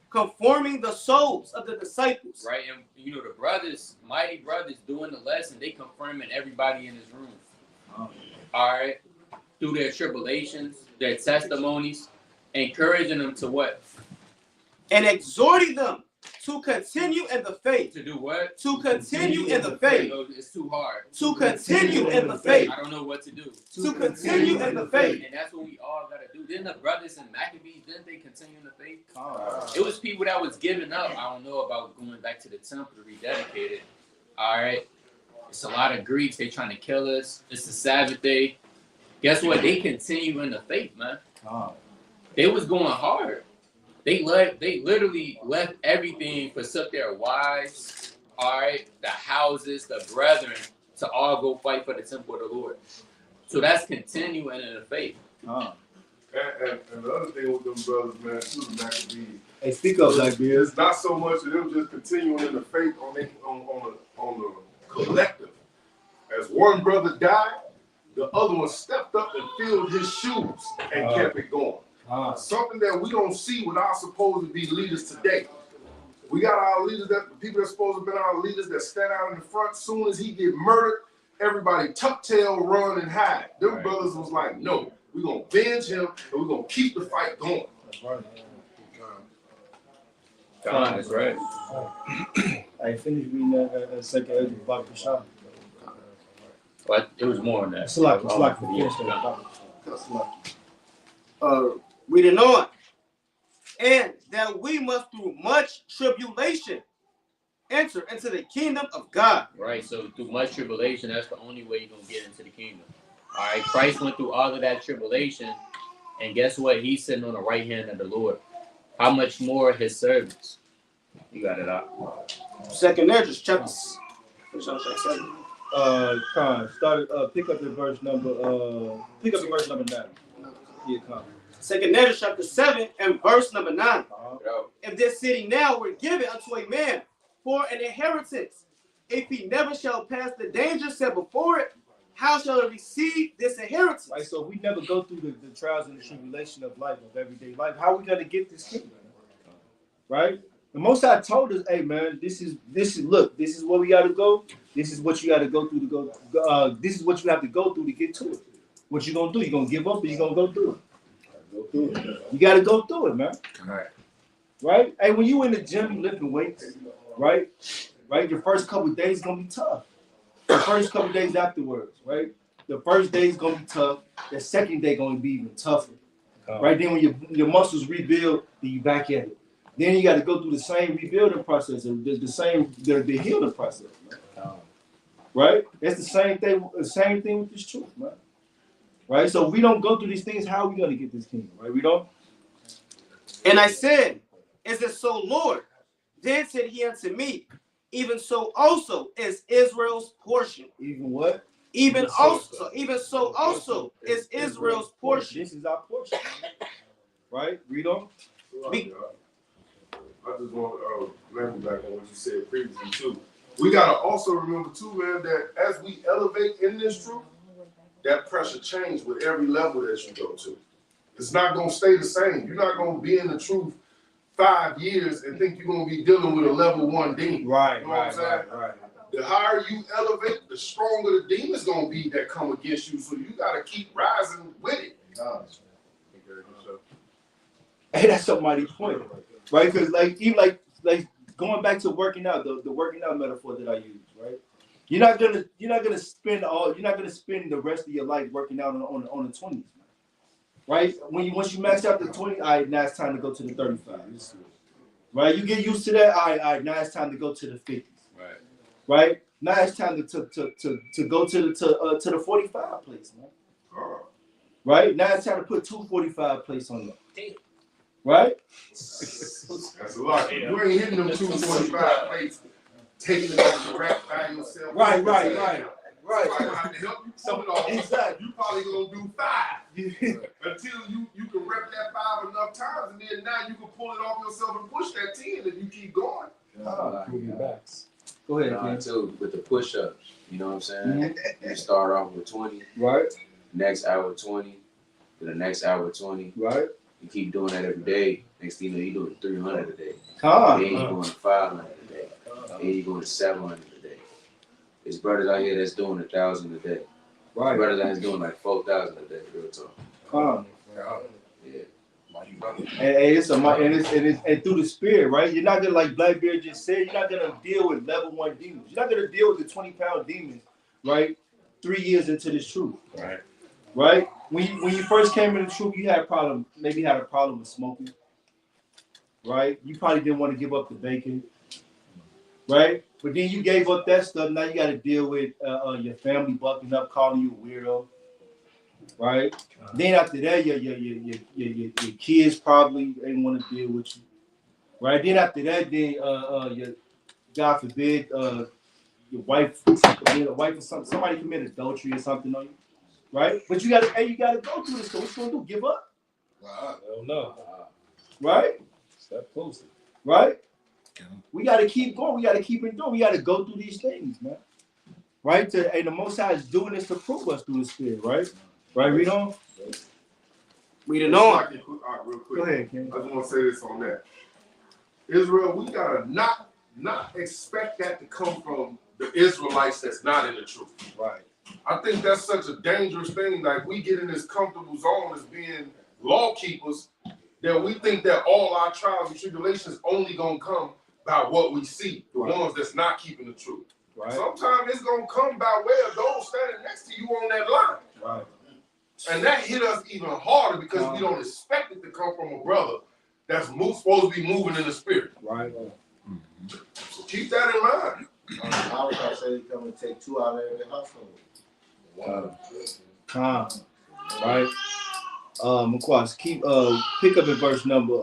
Conforming the souls of the disciples. Right, and the brothers, mighty brothers doing the lesson, they confirming everybody in this room. All right, through their tribulations, their testimonies, encouraging them to what? And exhorting them to continue in the faith. To do what? To continue in the faith. It's too hard. To continue in the faith. I don't know what to do. To continue in the faith. And that's what we all got to do. Didn't the brothers in Maccabees, didn't they continue in the faith? It was people that was giving up. I don't know about going back to the temple to rededicate it. All right. It's a lot of Greeks. They trying to kill us. It's the Sabbath day. Guess what? They continue in the faith, man. They was going hard. They literally left everything, forsook their wives, all right, the houses, the brethren, to all go fight for the temple of the Lord. So that's continuing in the faith. And the other thing with them brothers, man, too, the Maccabees. Hey, speak up, Blackbeard. It's not so much of them just continuing in the faith on the collective. As one brother died, the other one stepped up and filled his shoes and kept it going. Something that we don't see with our supposed to be leaders today. We got our leaders, the people that's supposed to be our leaders that stand out in the front. Soon as he get murdered, everybody tuck tail, run, and hide. Them brothers was like, no, we're going to avenge him, and we're going to keep the fight going. That's right. I finished reading that second Ezra about Ashar. But it was more than that. It's like Reading on. And that we must through much tribulation enter into the kingdom of God. Right, so through much tribulation, that's the only way you're going to get into the kingdom. All right, Christ went through all of that tribulation, and guess what? He's sitting on the right hand of the Lord. How much more his servants? You got it out. Second Ezra, chapter. Pick up the verse number 9. Yeah, come. Second Ezra, chapter 7 and verse number 9. If this city now were given unto a man for an inheritance, if he never shall pass the danger set before it, how shall he receive this inheritance? Right, so if we never go through the trials and the tribulation of life, of everyday life, how are we going to get this kingdom? Right? The Most High told us, hey man, this is where we got to go. This is what you got to go through to go. This is what you have to go through to get to it. What you gonna do? You gonna give up or you gonna go through it? Go through it. You got to go through it, man. Right. Right? Hey, when you in the gym, you lifting weights, right? Right? Your first couple of days gonna be tough. The first couple of days afterwards, right? The first day is gonna be tough. The second day gonna be even tougher. Right? Then when your muscles rebuild, then you back at it. Then you got to go through the same rebuilding process, the healing process, man. Right? That's the same thing with this truth, man. Right? So if we don't go through these things, how are we gonna get this kingdom? Right? We don't. And I said, is it so, Lord? Then said he unto me, even so also is Israel's portion. Even what? Even so also is Israel's portion. This is our portion. Right? Read on. I just want to remember back on what you said previously too. We gotta also remember too, man, that as we elevate in this truth, that pressure changes with every level that you go to. It's not gonna stay the same. You're not gonna be in the truth 5 years and think you're gonna be dealing with a level 1 demon. Right, you know what I'm saying? Right. The higher you elevate, the stronger the demons gonna be that come against you. So you gotta keep rising with it. Hey, that's a mighty point, right? Because even going back to working out, the working out metaphor that I use, right? You're not gonna spend the rest of your life working out on the 20s, right? Once you max out the 20, all right, now it's time to go to the 35. Right? You get used to that. All right, now it's time to go to the 50s. Right? Now it's time to go to the 45 place, man. Right? Now it's time to put 245 plates on you. Right? That's a lot. You ain't hitting them 245 plates, taking it off the rack by yourself. Right. Somebody have to help you pull it off. Exactly. You probably gonna do 5 until you can rep that 5 enough times, and then now you can pull it off yourself and push that 10 if you keep going. Go ahead, too, with the push-ups, you know what I'm saying? You start off with 20, right? Next hour 20, to the next hour 20. Right. You keep doing that every day. Next thing you know, you're doing 300 a day. Then you're going to 500 a day. Then you're going to 700 a day. There's brothers out here that's doing 1,000 a day. Right. Brothers that's doing like 4,000 a day. Real talk. Yeah. And through the spirit, right? You're not gonna, like Blackbeard just said, you're not gonna deal with level 1 demons. You're not gonna deal with the 20-pound demons, right? 3 years into this truth. Right? When you first came into the truth, you had a problem with smoking. Right? You probably didn't want to give up the bacon. Right? But then you gave up that stuff. Now you got to deal with your family bucking up, calling you a weirdo. Right? Then after that, your kids probably ain't want to deal with you. Right? Then after that, your God forbid, your wife or something, somebody committed adultery or something on you. Right? But you gotta go through this. So what you gonna do? Give up? I don't know. Right? Step closer. Right? We gotta keep going. We gotta keep enduring. We gotta go through these things, man. Right? And the Most High is doing this to prove us through the Spirit, right? Right, read on. Read it on. Real quick. Go ahead, Ken. I just want to say this on that. Israel, we gotta not expect that to come from the Israelites that's not in the truth. Right. I think that's such a dangerous thing. Like, we get in this comfortable zone as being law keepers that we think that all our trials and tribulations only gonna come by what we see, the ones that's not keeping the truth. Right. Sometimes it's gonna come by way of those standing next to you on that line. Right. And that hit us even harder because we don't expect it to come from a brother that's supposed to be moving in the spirit. Right. So keep that in mind. I was gonna say he's coming to take 2 out of every household. Right. Mquas, pick up in verse number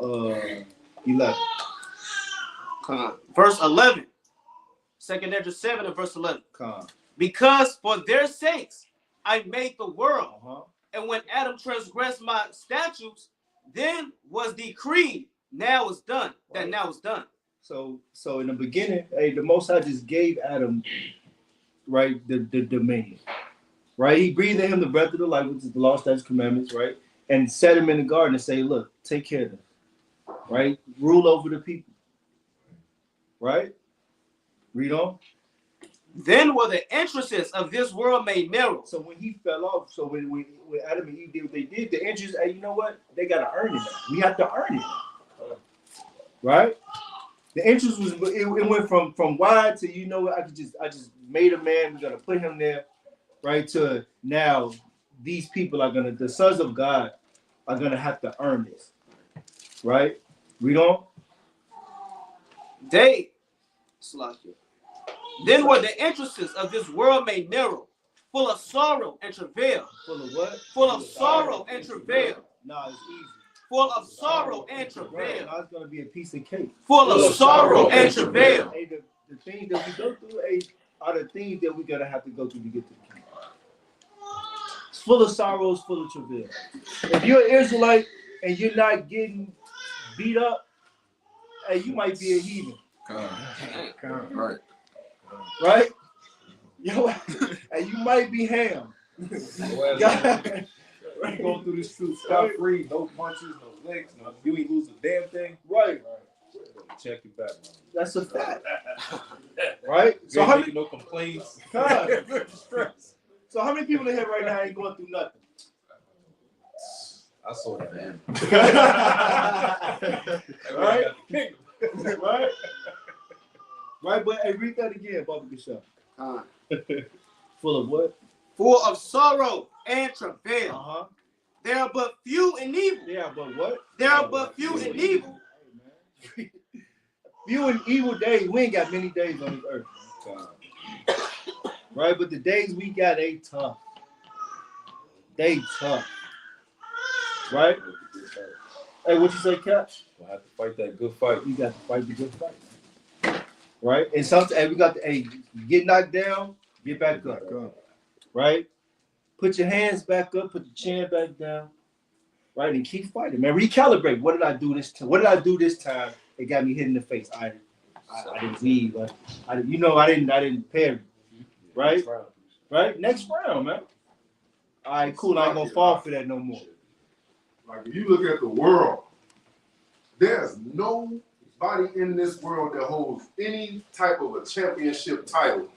11. Verse 11. 2nd Ezra 7 and verse 11. Because for their sakes I made the world, and when Adam transgressed my statutes, then was decreed, now it's done. That now is done. So in the beginning, the Most High just gave Adam, right, the dominion. Right? He breathed in him the breath of the life, which is the law, statutes, commandments, right? And set him in the garden and say, look, take care of them. Right? Rule over the people. Right? Read on. Then were the entrances of this world made narrow. So when he fell off, so when Adam and Eve did what they did, the entrance, hey, you know what? They gotta earn it now. We have to earn it. Right? The entrance was it went from wide to, you know what, I just made a man, we're gonna put him there, right? To now these people are gonna, the sons of God are gonna have to earn this. Right? Read on. Then were the entrances of this world made narrow, full of sorrow and travail. Full of what? Full of sorrow and travail. No, it's easy. Full of sorrow and travail. Right. Now it's gonna be a piece of cake. Full of sorrow and travail. Hey, the things that we go through, hey, are the things that we're gonna have to go through to get to the kingdom. It's full of sorrows, full of travail. If you're an Israelite and you're not getting beat up, hey, you might be a heathen. Right. Right? Yo, and you might be Ham. God, You go through this truth scot free, no punches, no legs, no, you ain't lose a damn thing. right. Check it back, man. That's a fact. Right? So So how making many no complaints. so how many people in here right now ain't going through nothing? I saw that, man. Right? Right? Right, but hey, read that again, Baba Gashar. Full of what? Full of sorrow and travail. Uh-huh. There are but few in evil. Yeah, but what? There are but few in evil. Few and evil days. We ain't got many days on this earth. Right? But the days we got, they tough. They tough. Right? Hey, what you say, Cap? We'll have to fight that good fight. You got to fight the good fight. Right? And sometimes, hey, we got to, hey, get knocked down, get back up. Right? Put your hands back up, put the chin back down. Right? And keep fighting, man. Recalibrate. What did I do this time? What did I do this time? It got me hit in the face. I didn't leave. I didn't parry. Right? Right? Next round, man. All right, cool. I ain't gonna fall for that no more. Like if you look at the world, there's nobody in this world that holds any type of a championship title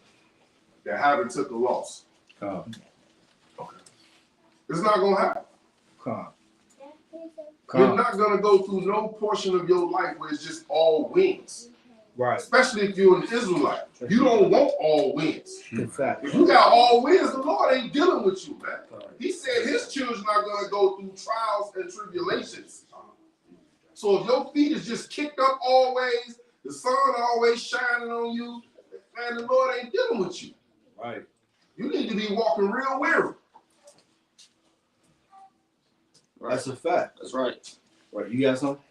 that haven't took a loss. It's not gonna happen. Calm. You're not gonna go through no portion of your life where it's just all wins. Right. Especially if you're an Israelite. You don't want all wins. Good fact. If you got all wins, the Lord ain't dealing with you, man. He said his children are gonna go through trials and tribulations. So if your feet is just kicked up always, the sun always shining on you, man, the Lord ain't dealing with you. Right. You need to be walking real weary. That's a fact. That's right. Right. You got something?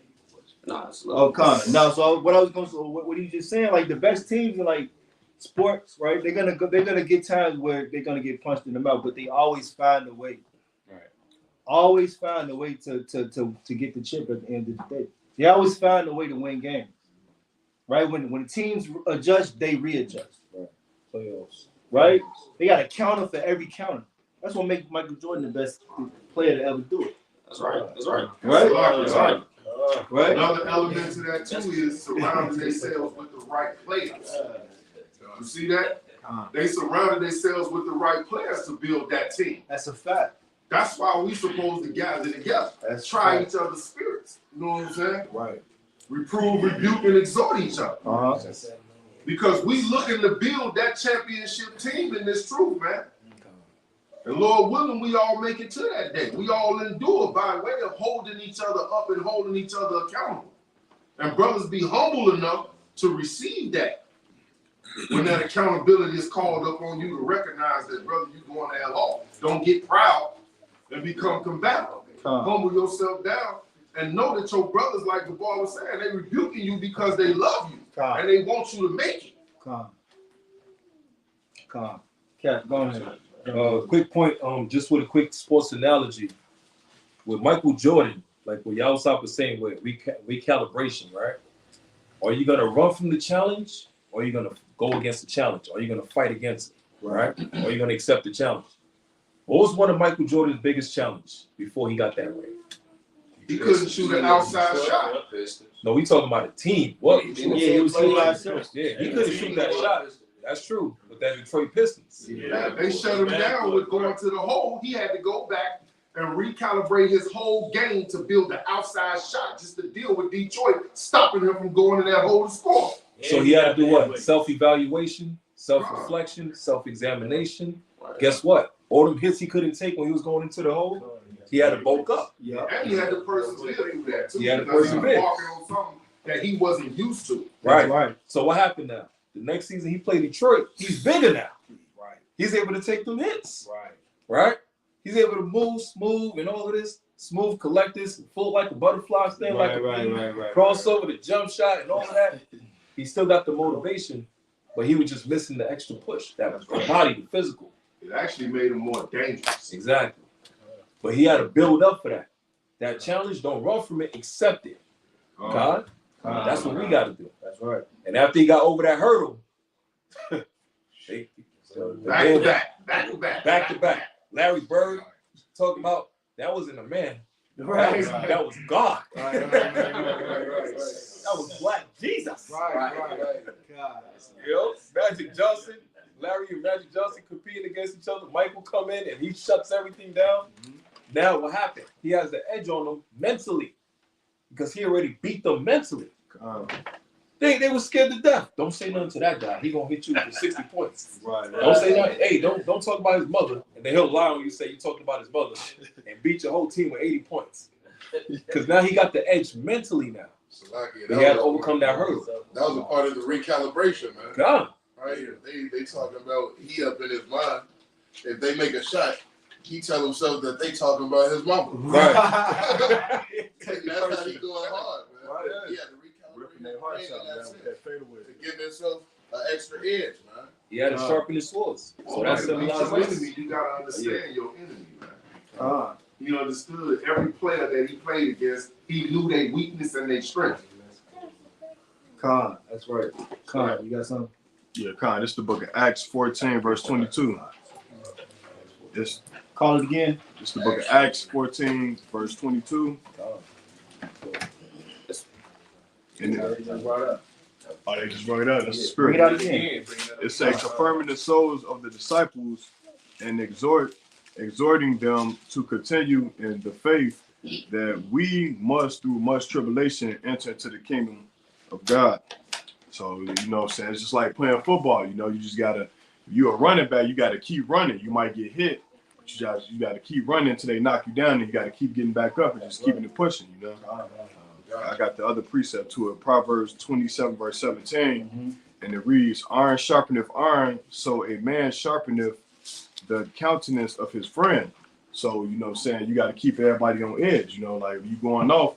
Nah, it's Oh, Connor. No, so what I was going to, what you just saying, like the best teams in like sports, right? They're gonna get times where they're gonna get punched in the mouth, but they always find a way. Right. Always find a way to get the chip at the end of the day. They always find a way to win games. Right? When the teams adjust, they readjust. Right. Playoffs. Right? They got a counter for every counter. That's what makes Michael Jordan the best player to ever do it. That's right. That's right. Right? That's right. Right? Another element to that too is surrounding themselves with the right players. You see that? They surrounded themselves with the right players to build that team. That's a fact. That's why we supposed to gather together. That's try right. each other's spirits. You know what I'm saying? Right. Reprove, rebuke, and exhort each other. Uh-huh. Because we looking to build that championship team in this truth, man. And Lord willing, we all make it to that day. We all endure by way of holding each other up and holding each other accountable. And brothers be humble enough to receive that. When that accountability is called up on you to recognize that, brother, you're going to hell off. Don't get proud and become combative. Humble yourself down and know that your brothers, like the boy was saying, they rebuking you because they love you and they want you to make it. Calm. Cat, go ahead. Quick point, just with a quick sports analogy. With Michael Jordan, like what y'all was saying with recalibration, right? Are you gonna run from the challenge, or are you gonna go against the challenge? Or are you gonna fight against it, right? Or are you gonna accept the challenge? What was one of Michael Jordan's biggest challenges before he got that way? He couldn't shoot an outside shot. No, we talking about a team. What? Yeah, he was shooting by himself. Yeah, he couldn't shoot that shot. That's true. With that Detroit Pistons. Now, if they shut him down with going to the hole, he had to go back and recalibrate his whole game to build the outside shot just to deal with Detroit, stopping him from going to that hole to score. So he had to do what? Self-evaluation, self-reflection, self-examination. Right. Guess what? All them hits he couldn't take when he was going into the hole, he had to bulk up. Yeah, and he had to persevere through that too. He had to because he was persevere. walking on something that he wasn't used to. Right. So what happened now? The next season he played Detroit, he's bigger now. Right. He's able to take them hits. Right. Right? He's able to move smooth and all of this. Smooth, collect this, full like a butterfly stand, like a crossover, the jump shot, and all of that. He still got the motivation, but he was just missing the extra push. That was the body, the physical. It actually made him more dangerous. Exactly. But he had to build up for that. That challenge, don't run from it, accept it. God, that's what we got to do. That's right. And after he got over that hurdle, back to back. Larry Bird talking about that wasn't a man. That was God. That was Black Jesus. Right. You know, Magic Johnson, Larry and Magic Johnson competing against each other. Michael come in and he shuts everything down. Now what happened? He has the edge on them mentally because he already beat them mentally. They were scared to death. Don't say nothing to that guy. He gonna hit you with 60 points. Right. Don't say nothing. Hey, don't talk about his mother. And then he'll lie when you say you talked about his mother and beat your whole team with 80 points. Because now he got the edge mentally now. He had to overcome that hurdle. That was a part of the recalibration, man. God. Right? They talking about he up in his mind. If they make a shot, he tell himself that they talking about his mama. Right. That's how he going hard, man. Right. He had to recalibrate Their hearts out, man, with that fadeaway. to give himself an extra edge, man. He had to sharpen his swords. So Well, that's to beat your symbolizes. enemy, you gotta understand your enemy, man. He understood every player that he played against. He knew their weakness and their strength. Khan, that's right. Khan, you got something? Yeah, Con, this is the book of Acts 14, verse 22. This Call it again. is the book of Acts 14, verse 22. And Just brought it up. oh, they just wrote it out. That's the Bring spirit. it out again. It says, confirming the souls of the disciples and exhorting them to continue in the faith that we must, through much tribulation, enter into the kingdom of God. So, you know what I'm saying? It's just like playing football. You know, you just got to, if you're a running back, you got to keep running. You might get hit, but you got to keep running until they knock you down, and you got to keep getting back up and just keeping it pushing, you know? I got the other precept to it, Proverbs 27, verse 17, and it reads, iron sharpeneth iron, so a man sharpeneth the countenance of his friend. So, you know what I'm saying, you got to keep everybody on edge, you know, like you going off,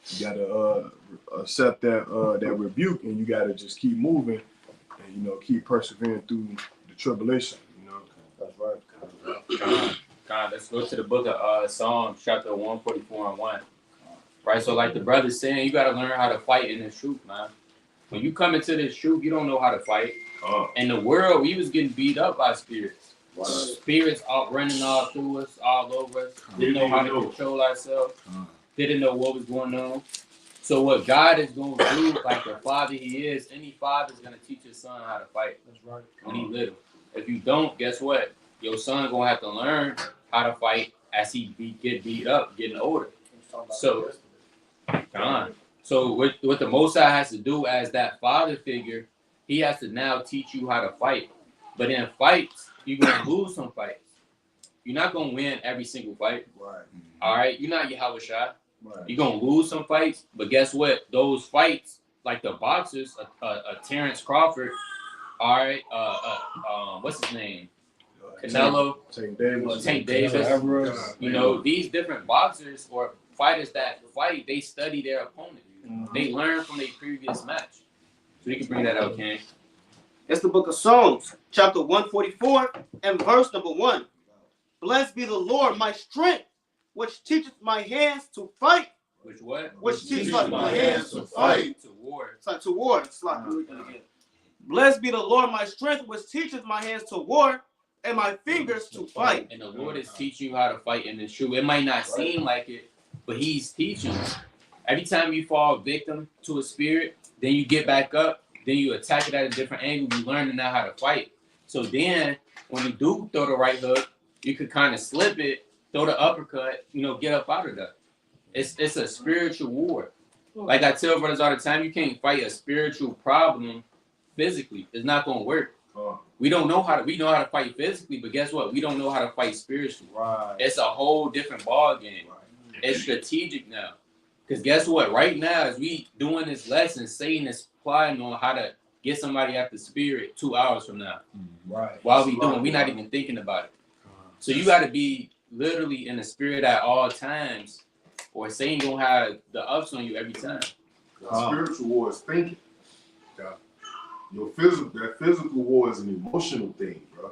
you got to accept that rebuke, and you got to just keep moving and, you know, keep persevering through the tribulation, you know. That's right. God, let's go to the book of Psalms, chapter 144 and 1. Right, so like the brother's saying, you got to learn how to fight in this truth, man. When you come into this truth, you don't know how to fight. In the world, we was getting beat up by spirits. Spirits out running all through us, all over us. Didn't know how to control ourselves. Didn't know what was going on. So what God is going to do, like the father he is, any father is going to teach his son how to fight. That's right. When he little. If you don't, guess what? Your son going to have to learn how to fight as he get beat up, getting older. So, what the Most High has to do as that father figure, he has to now teach you how to fight. But in fights, you're going to lose some fights. You're not going to win every single fight. Right. All right? You're not Yahweh Shai. Right. You're going to lose some fights. But guess what? Those fights, like the boxers, Terrence Crawford, all right, what's his name? Canelo, Tank Davis. You know, these different boxers or fighters that fight, they study their opponent. They learn from their previous match. So you can bring that out, King. It's the book of Psalms, chapter 144 and verse number 1. Blessed be the Lord, my strength, which teacheth my hands to fight. Which what? Which teaches my hands to fight. To war. It's like to war. It's like blessed be the Lord, my strength, which teacheth my hands to war and my fingers to fight. And the Lord is teaching you how to fight in this truth. It might not seem like it, but he's teaching you. Every time you fall victim to a spirit, then you get back up, then you attack it at a different angle. You learn to know how to fight. So then, when you do throw the right hook, you could kind of slip it, throw the uppercut, get up out of that. It's a spiritual war. Like I tell brothers all the time, you can't fight a spiritual problem physically. It's not gonna work. We know how to fight physically, but guess what? We don't know how to fight spiritually. Right. It's a whole different ball game. Right. It's strategic now. Because guess what? Right now, as we doing this lesson, Satan is plotting on how to get somebody at the spirit 2 hours from now. Right. While we're not even thinking about it. So you got to be literally in the spirit at all times, or Satan gonna have the ups on you every time. Spiritual war is thinking. That physical war is an emotional thing, bro.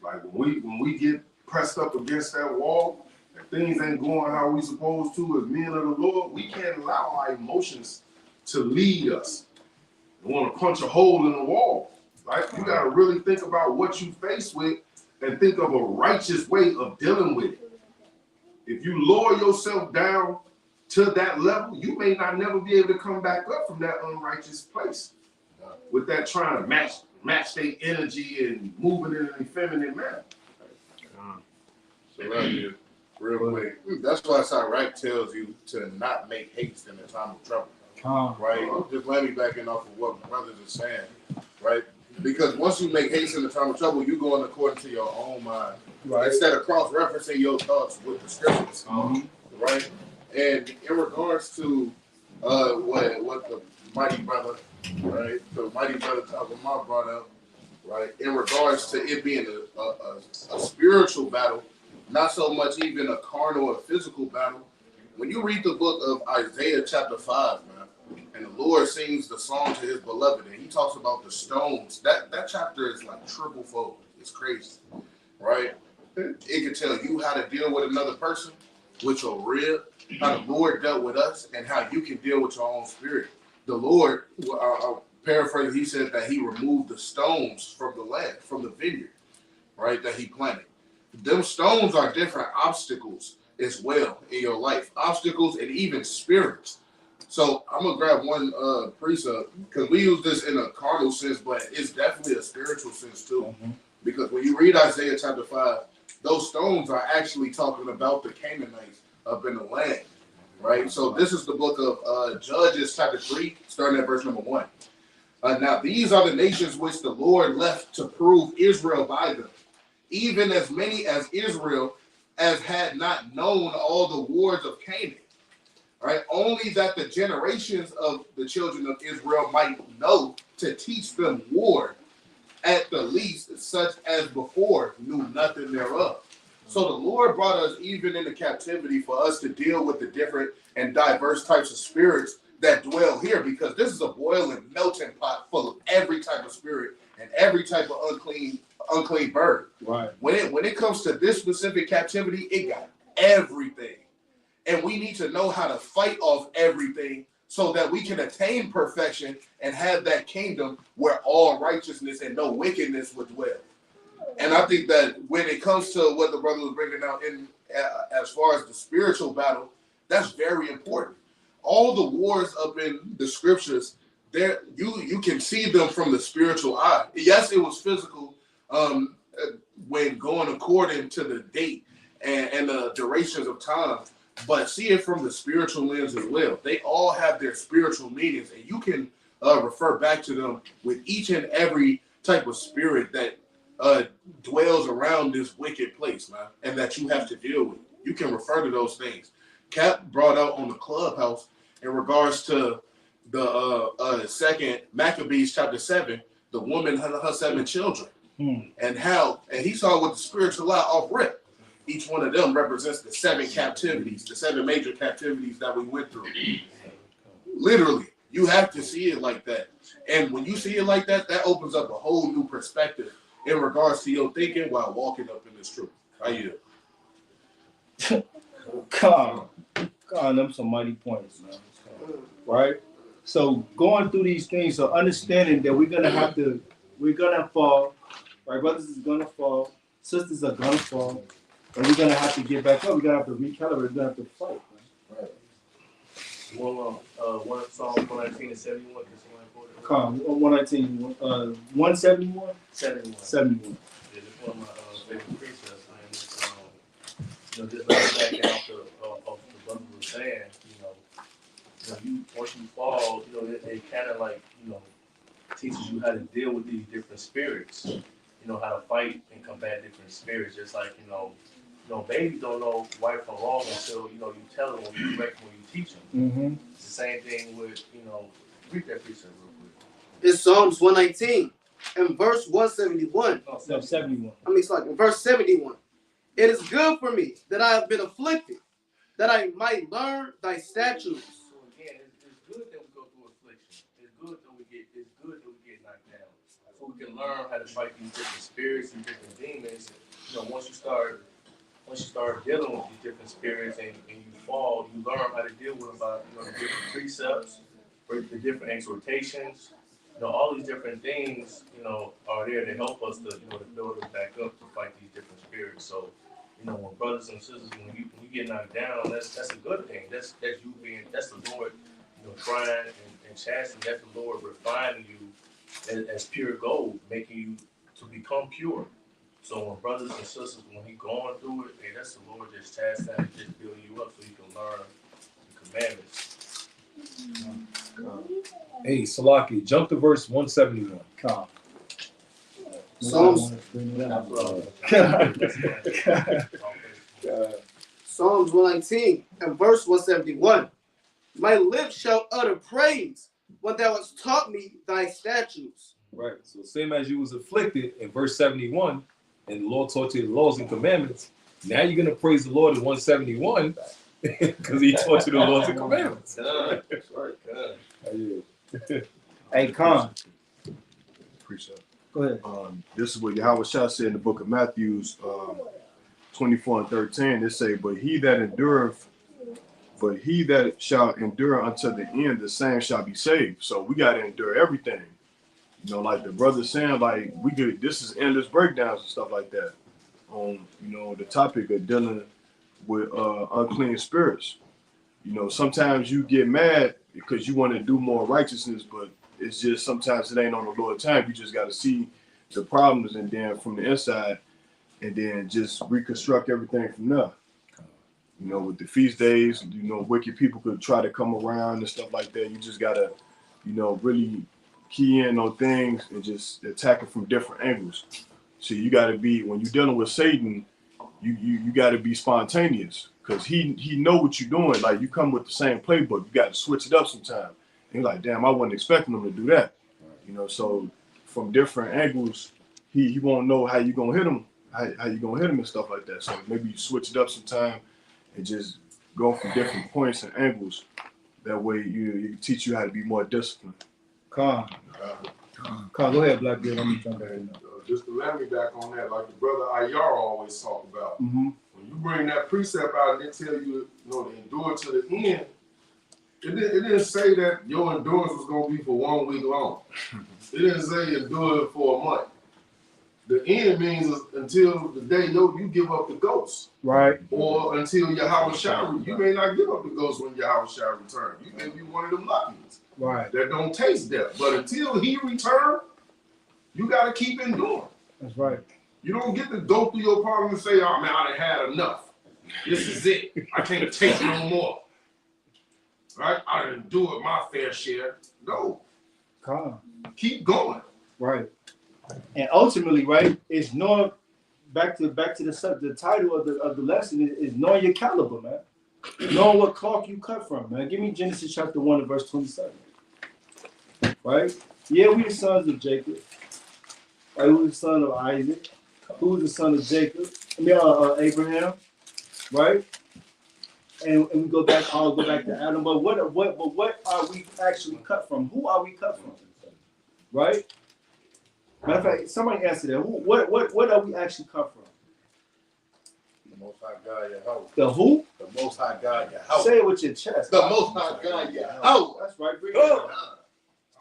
Like when we get pressed up against that wall and things ain't going how we supposed to as men of the Lord, we can't allow our emotions to lead us. We want to punch a hole in the wall. Right? You got to really think about what you face with and think of a righteous way of dealing with it. If you lower yourself down to that level, you may not never be able to come back up from that unrighteous place. With that trying to match their energy and moving in an effeminate manner. So right here, real quick. That's why Sirach tells you to not make haste in the time of trouble. Right? Just let me back in off of what my brothers are saying. Right? Because once you make haste in the time of trouble, you're going according to your own mind. Right. Instead of cross-referencing your thoughts with the scriptures. Right? And in regards to what the mighty brother, right? The mighty brother Tagoma brought up, right? In regards to it being a spiritual battle, not so much even a carnal or physical battle. When you read the book of Isaiah chapter 5, man, and the Lord sings the song to his beloved, and he talks about the stones, that chapter is like triple fold. It's crazy, right? It can tell you how to deal with another person, with your rib, how the Lord dealt with us, and how you can deal with your own spirit. The Lord, I'll paraphrase, he said that he removed the stones from the land, from the vineyard, right, that he planted. Them stones are different obstacles as well in your life, obstacles and even spirits. So I'm going to grab one precept, because we use this in a carnal sense, but it's definitely a spiritual sense too. Because when you read Isaiah chapter 5, those stones are actually talking about the Canaanites up in the land. Right, so this is the book of Judges chapter 3, starting at verse number 1. Now these are the nations which the Lord left to prove Israel by them, even as many as Israel as had not known all the wars of Canaan. Right, only that the generations of the children of Israel might know to teach them war, at the least such as before knew nothing thereof. So the Lord brought us even into captivity for us to deal with the different and diverse types of spirits that dwell here, because this is a boiling, melting pot full of every type of spirit and every type of unclean bird. Right. When it comes to this specific captivity, it got everything. And we need to know how to fight off everything so that we can attain perfection and have that kingdom where all righteousness and no wickedness would dwell. And I think that when it comes to what the brother was bringing out in as far as the spiritual battle, that's very important. All the wars up in the scriptures, there you can see them from the spiritual eye. Yes, it was physical when going according to the date and the durations of time, but see it from the spiritual lens as well. They all have their spiritual meanings, and you can refer back to them with each and every type of spirit that dwells around this wicked place, man, and that you have to deal with. You can refer to those things. Cap brought out on the clubhouse in regards to the second Maccabees chapter 7, the woman and her 7 children, and he saw with the spiritual eye off rip. Each one of them represents the 7 captivities, the 7 major captivities that we went through. Literally, you have to see it like that. And when you see it like that, that opens up a whole new perspective in regards to your thinking while walking up in this truth. How you? God, them some mighty points, man. Right? So going through these things, so understanding that we're gonna fall, right? Brothers is gonna fall, sisters are gonna fall, and we're gonna have to get back up. We're gonna have to recalibrate. We're gonna have to fight. Right? One Psalm 119 and 71. Come, 119, 171? 71. 71. Yeah, this one of my favorite precepts, man. It's, you know, just like backing off the brother was saying, you once you fall, it kind of like, teaches you how to deal with these different spirits. How to fight and combat different spirits. Just like, babies don't know right from wrong until, you tell them, when you correct them, when you teach them. Mm-hmm. It's the same thing with, read that precept real quick. It's Psalms 119 and verse 171. No, 71. It's like verse 71. It is good for me that I have been afflicted, that I might learn thy statutes. So again, it's good that we go through affliction. It's good that we get knocked down. So we can learn how to fight these different spirits and different demons. Once you start dealing with these different spirits and you fall, you learn how to deal with them by the different precepts, the different exhortations. All these different things, are there to help us to build us back up to fight these different spirits. So, when brothers and sisters, when you get knocked down, that's a good thing. That's the Lord, trying and chastening. That's the Lord refining you as pure gold, making you to become pure. So when brothers and sisters, when he going through it, hey, that's the Lord just chastening, just building you up so you can learn the commandments. Hey, Salaki, jump to verse 171. Come. Psalms 119 and verse 171. My lips shall utter praise when thou hast taught me thy statutes. Right. So same as you was afflicted in verse 71, and the Lord taught you the laws and commandments. Now you're gonna praise the Lord in 171 because he taught you the laws and commandments. That's right. Good. Hey, Con. Precept. Go ahead. This is what Yahweh Shah said in the book of Matthew 24 and 13. It say, but he that shall endure unto the end, the same shall be saved. So we got to endure everything. Like the brother saying, like this is endless breakdowns and stuff like that on, the topic of dealing with unclean spirits. Sometimes you get mad because you want to do more righteousness, but it's just sometimes it ain't on the Lord's time. You just got to see the problems and then from the inside and then just reconstruct everything from there. With the feast days, wicked people could try to come around and stuff like that. You just got to, really key in on things and just attack it from different angles. So you got to be, when you're dealing with Satan, you got to be spontaneous because he know what you're doing. Like you come with the same playbook, you got to switch it up sometime. And you're like, damn, I wasn't expecting him to do that. So from different angles, he won't know how you gonna hit him, how you gonna hit him and stuff like that. So maybe you switch it up sometime and just go from different points and angles. That way you teach you how to be more disciplined. Con, go ahead, Blackbeard. I'm gonna jump back in. Just to let me back on that, like the brother Ayar always talk about. Mm-hmm. When you bring that precept out and they tell you, to endure to the end, it didn't say that your endurance was going to be for 1 week long. It didn't say endure it for a month. The end means until the day you give up the ghost. Right. Or until Yahweh Shah. You may not give up the ghost when Yahweh Shah returns. You may be one of them lucky ones. Right. That don't taste death. But until he returns, you got to keep enduring. That's right. You don't get to go through your problem and say, oh man, I done had enough. This is it. I can't take no more. Right? I didn't do it my fair share. No. Con. Keep going. Right. And ultimately, right, it's knowing back to the title of the lesson is knowing your caliber, man. Knowing what cloth you cut from, man. Give me Genesis chapter 1 and verse 27. Right? Yeah, we the sons of Jacob. Right? Who's the son of Isaac? Who's the son of Jacob? Abraham. Right? And we go back. I'll go back to Adam. But what are we actually cut from? Who are we cut from? Right? Matter of fact, somebody answer that. What are we actually cut from? The Most High God, Yahweh. The who? The Most High God, Yahweh. Say it with your chest. The Most High God, Yahweh. That's right. Bring it up.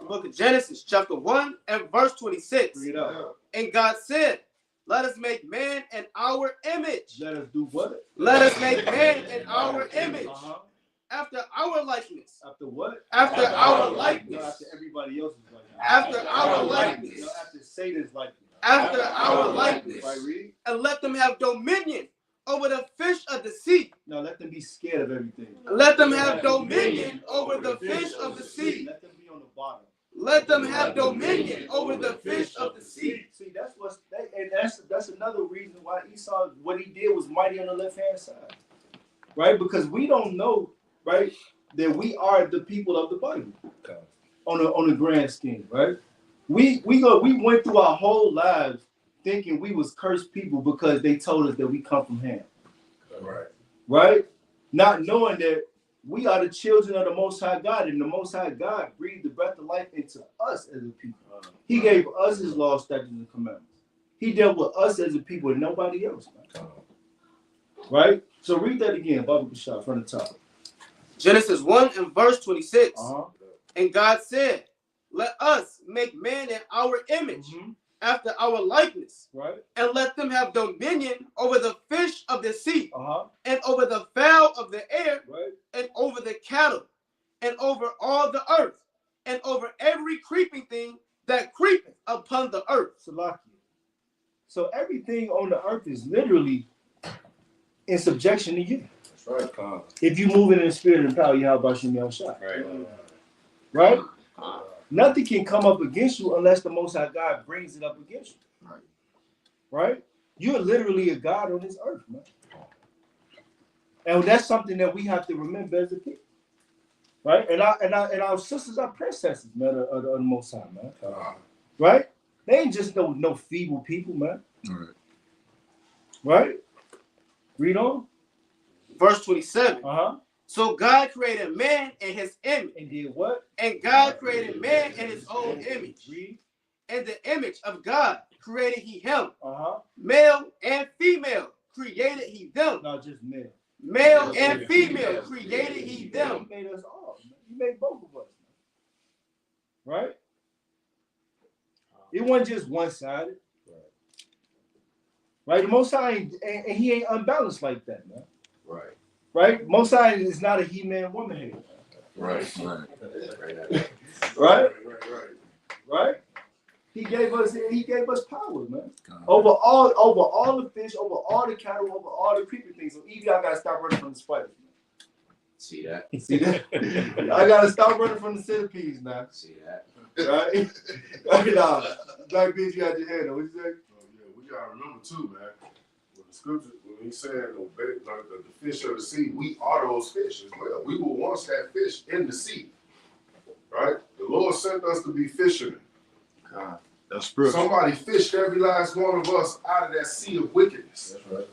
The book of Genesis, chapter 1 and verse 26. Bring it up. And God said, let us make man in our image. Let us do what? Let us make man in our image. Uh-huh. After our likeness. After what? After our likeness. Not after everybody else's likeness. After our likeness. No, after Satan's likeness. After our likeness. Right, read. And let them have dominion over the fish of the sea. No, let them be scared of everything. Let them have dominion over the fish of the sea. Let them be on the bottom. Let them have dominion over the fish of the sea. See, that's another reason why Esau, what he did was mighty on the left-hand side. Right? Because we don't know, right, that we are the people of the Bible. On the grand scheme, right? We went through our whole lives thinking we was cursed people because they told us that we come from Ham. Right. Right? Not knowing that we are the children of the Most High God, and the Most High God breathed the breath of life into us as a people. He gave us his law, statutes, and commandments. He dealt with us as a people and nobody else. Man. Right? So read that again, Baba Bashar, from the top. Genesis 1 and verse 26. And God said, let us make man in our image, after our likeness, right? And let them have dominion over the fish of the sea, and over the fowl of the air, right? And over the cattle, and over all the earth, and over every creeping thing that creepeth upon the earth. So everything on the earth is literally in subjection to you. That's right. If you move in the spirit and power, you have about your shot. Right? Nothing can come up against you unless the Most High God brings it up against you. Right? You're literally a God on this earth, man. And that's something that we have to remember as a people. Right? And our sisters are princesses, man, of the Most High, man. Right? They ain't just no feeble people, man. Right? Read on. Verse 27. So God created man in his image. And did what? And God created man in his own image. In the image of God created he him. Male and female created he them. Not just male. Male and female created he them. He made us all. Man. He made both of us. Man. Right? It wasn't just one-sided. Right? The Most High, and he ain't unbalanced like that, man. Right? Most High is not a he-man, woman head. Right? He gave us power, man. Over all the fish, over all the cattle, over all the creeping things. So Evie, I gotta stop running from the spiders. See that? See that? I gotta stop running from the centipedes now. See that? Right? Okay, now, Black Beach, you had your hand on. What you say? Oh, yeah, we gotta remember too, man. When the scripture, when he said the fish of the sea, we are those fish as well. We were once that fish in the sea. Right? The Lord sent us to be fishermen. God, that's spiritual. Somebody fished every last one of us out of that sea of wickedness. That's right.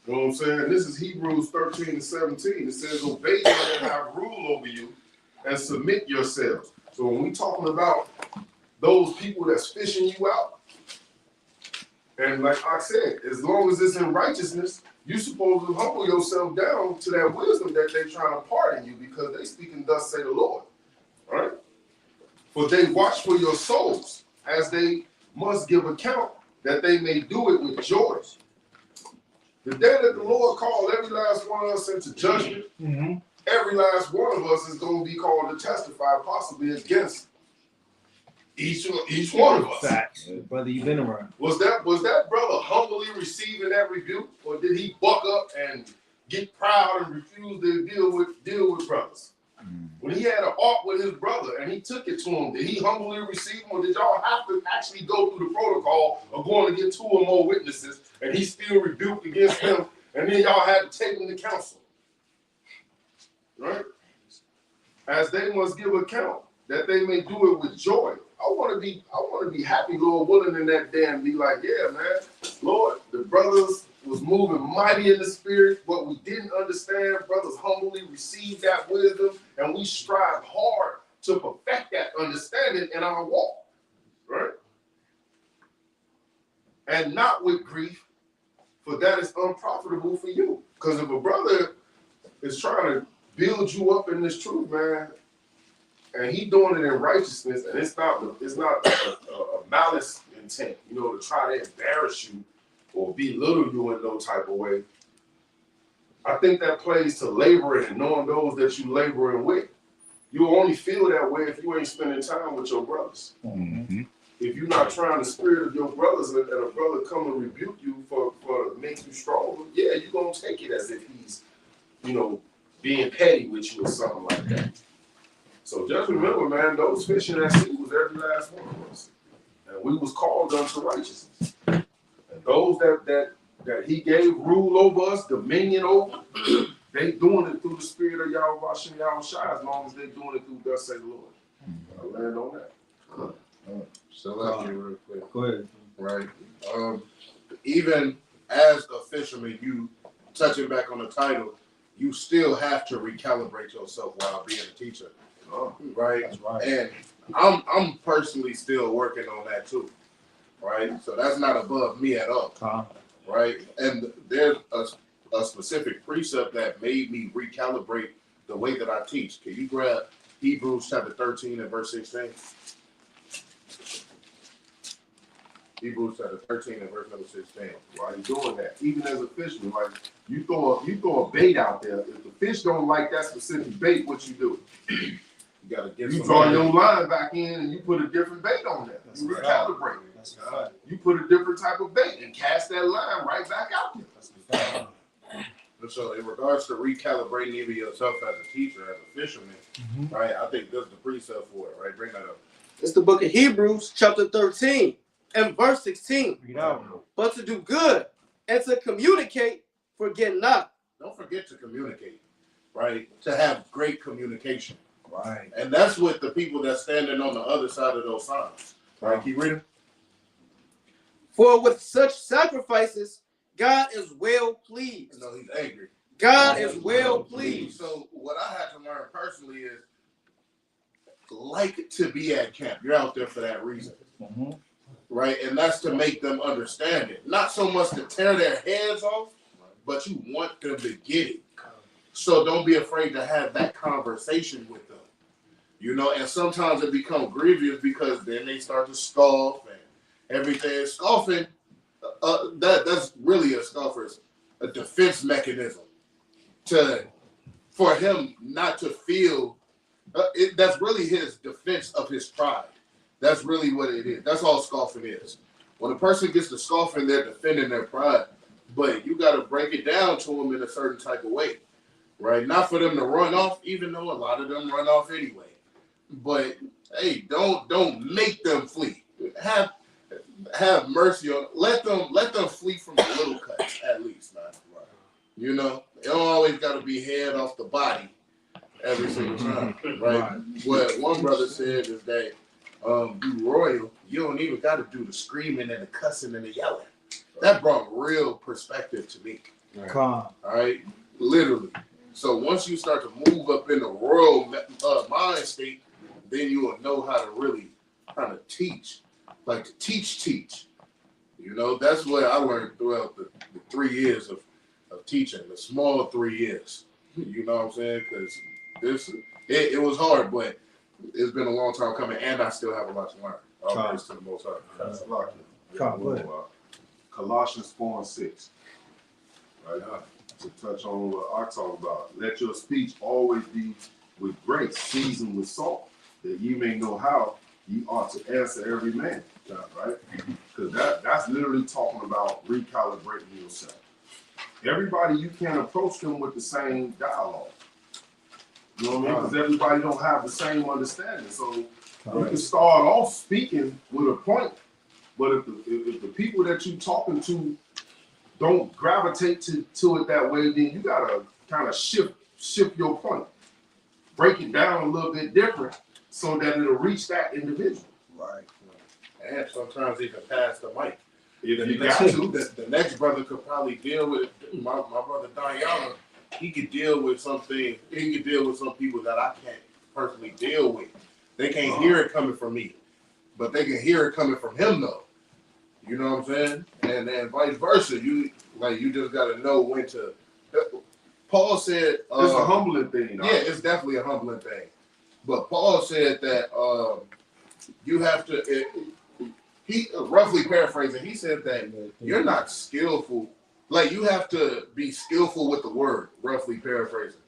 You know what I'm saying? This is Hebrews 13 and 17. It says, obey them that have rule over you and submit yourselves. So when we talking about those people that's fishing you out, and like I said, as long as it's in righteousness, you're supposed to humble yourself down to that wisdom that they're trying to pardon you because they speaking thus say the Lord. All right? For they watch for your souls as they must give account that they may do it with joy. The day that the Lord called every last one of us into judgment, every last one of us is going to be called to testify possibly against each one of us. Facts. Brother, you've been around. Was that brother humbly receiving that rebuke, or did he buck up and get proud and refuse to deal with brothers? When he had an art with his brother and he took it to him, did he humbly receive him, or did y'all have to actually go through the protocol of going to get 2 or more witnesses and he still rebuked against him, and then y'all had to take him to counsel? Right? As they must give account that they may do it with joy. I want to be happy, Lord willing, in that day and be like, yeah, man, Lord, the brothers was moving mighty in the spirit. What we didn't understand, brothers humbly received that wisdom, and we strive hard to perfect that understanding in our walk, right? And not with grief, for that is unprofitable for you. Because if a brother is trying to build you up in this truth, man, and he doing it in righteousness, and it's not a malice intent, to try to embarrass you or belittle you in no type of way. I think that plays to laboring and knowing those that you laboring with. You only feel that way if you ain't spending time with your brothers. Mm-hmm. If you're not trying the spirit of your brothers and a brother come and rebuke you for make you stronger, yeah, you're going to take it as if he's, being petty with you or something like that. So just remember, man, those fish in that sea was every last one of us. And we was called unto righteousness. And those that he gave rule over us, dominion over, they doing it through the spirit of Yahweh Shai, as long as they doing it through thus say the Lord. I'll land on that. So let me real quick. Go ahead. Right. Even as a fisherman, you touching back on the title, you still have to recalibrate yourself while being a teacher. Right? That's right. And I'm personally still working on that too. Right? So that's not above me at all. Right? And there's a specific precept that made me recalibrate the way that I teach. Can you grab Hebrews chapter 13 and verse 16? Hebrews chapter 13 and verse number 16. Why you doing that? Even as a fisherman, like you throw a bait out there. If the fish don't like that specific bait, what you do? You gotta get You draw your line back in and you put a different bait on there. You recalibrate. You put a different type of bait and cast that line right back out there. And so in regards to recalibrating even yourself as a teacher, as a fisherman, right, I think this is the precept for it, right? Bring that up. It's the book of Hebrews, chapter 13, and verse 16. Read out. But to do good and to communicate, forget not. Don't forget to communicate, right? To have great communication. Right. And that's what the people that's standing on the other side of those signs. Right, keep reading. For with such sacrifices, God is well pleased. No, he's angry. God is well pleased. So what I had to learn personally is like to be at camp. You're out there for that reason. Right? And that's to make them understand it. Not so much to tear their heads off, but you want them to get it. So don't be afraid to have that conversation with them. And sometimes it becomes grievous because then they start to scoff and everything. Scoffing, that's really a scoffer's a defense mechanism for him not to feel. That's really his defense of his pride. That's really what it is. That's all scoffing is. When a person gets to scoffing, they're defending their pride. But you got to break it down to them in a certain type of way, right? Not for them to run off, even though a lot of them run off anyway. But hey, don't make them flee. Have mercy on. Let them flee from the little cuts at least, man. Right. It don't always got to be head off the body every single time, right? What one brother said is that you royal, you don't even got to do the screaming and the cussing and the yelling. That brought real perspective to me. All right, literally. So once you start to move up in the royal mind state, then you will know how to really kind of teach, like to teach. That's what I learned throughout the 3 years of teaching, the small 3 years. You know what I'm saying? Because it was hard, but it's been a long time coming, and I still have a lot to learn. All praise to the Most High. Colossians 4:6. Right. To touch on what I talk about. Let your speech always be with grace, seasoned with salt, that ye may know how ye ought to answer every man. Right? Because that's literally talking about recalibrating yourself. Everybody, you can't approach them with the same dialogue. You know what I mean? Because everybody don't have the same understanding. So you can start off speaking with a point, but if the people that you're talking to don't gravitate to it that way, then you gotta kind of shift your point, break it down a little bit different, so that it'll reach that individual. Right. And sometimes even pass the mic. If you got to, the next brother could probably deal with my brother Diana. He could deal with something. He could deal with some people that I can't personally deal with. They can't hear it coming from me, but they can hear it coming from him though. You know what I'm saying? And then vice versa. You just got to know when to. Paul said it's a humbling thing. Yeah, it's definitely a humbling thing. But Paul said that you have to. He roughly paraphrasing. He said that you're not skillful. Like you have to be skillful with the word. Roughly paraphrasing,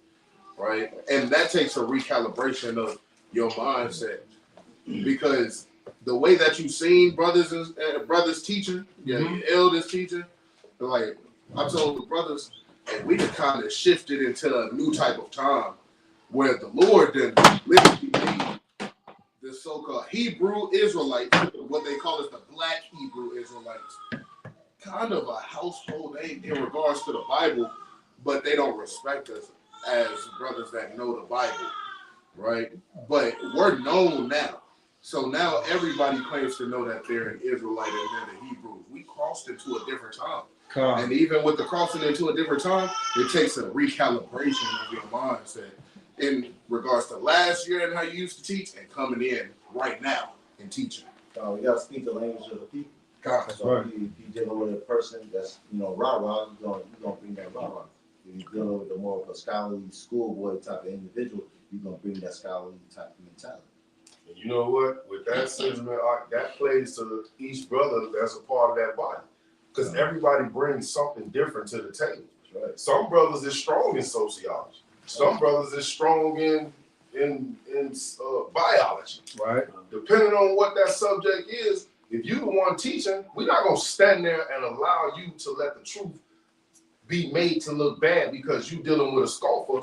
right? And that takes a recalibration of your mindset, because the way that you've seen brothers and brothers teaching, your elders teaching, like I told the brothers, and we just kind of shifted into a new type of time where the Lord then literally made the so-called Hebrew Israelites, what they call as the Black Hebrew Israelites, kind of a household name in regards to the Bible, but they don't respect us as brothers that know the Bible, right? But we're known now. So now everybody claims to know that they're an Israelite and they're the Hebrews. We crossed into a different time. And even with the crossing into a different time, it takes a recalibration of your mindset in regards to last year and how you used to teach and coming in right now and teaching. We gotta speak the language of the people. So if you're dealing with a person that's, rah-rah, you're gonna bring that rah-rah. If you're dealing with a more of a scholarly schoolboy type of individual, you're gonna bring that scholarly type of mentality. And you know what? With that sentiment, that plays to each brother that's a part of that body. Because everybody brings something different to the table. Right. Some brothers is strong in sociology. Some brothers is strong in biology. Right. Depending on what that subject is, if you the one teaching, we're not gonna stand there and allow you to let the truth be made to look bad because you dealing with a scoffer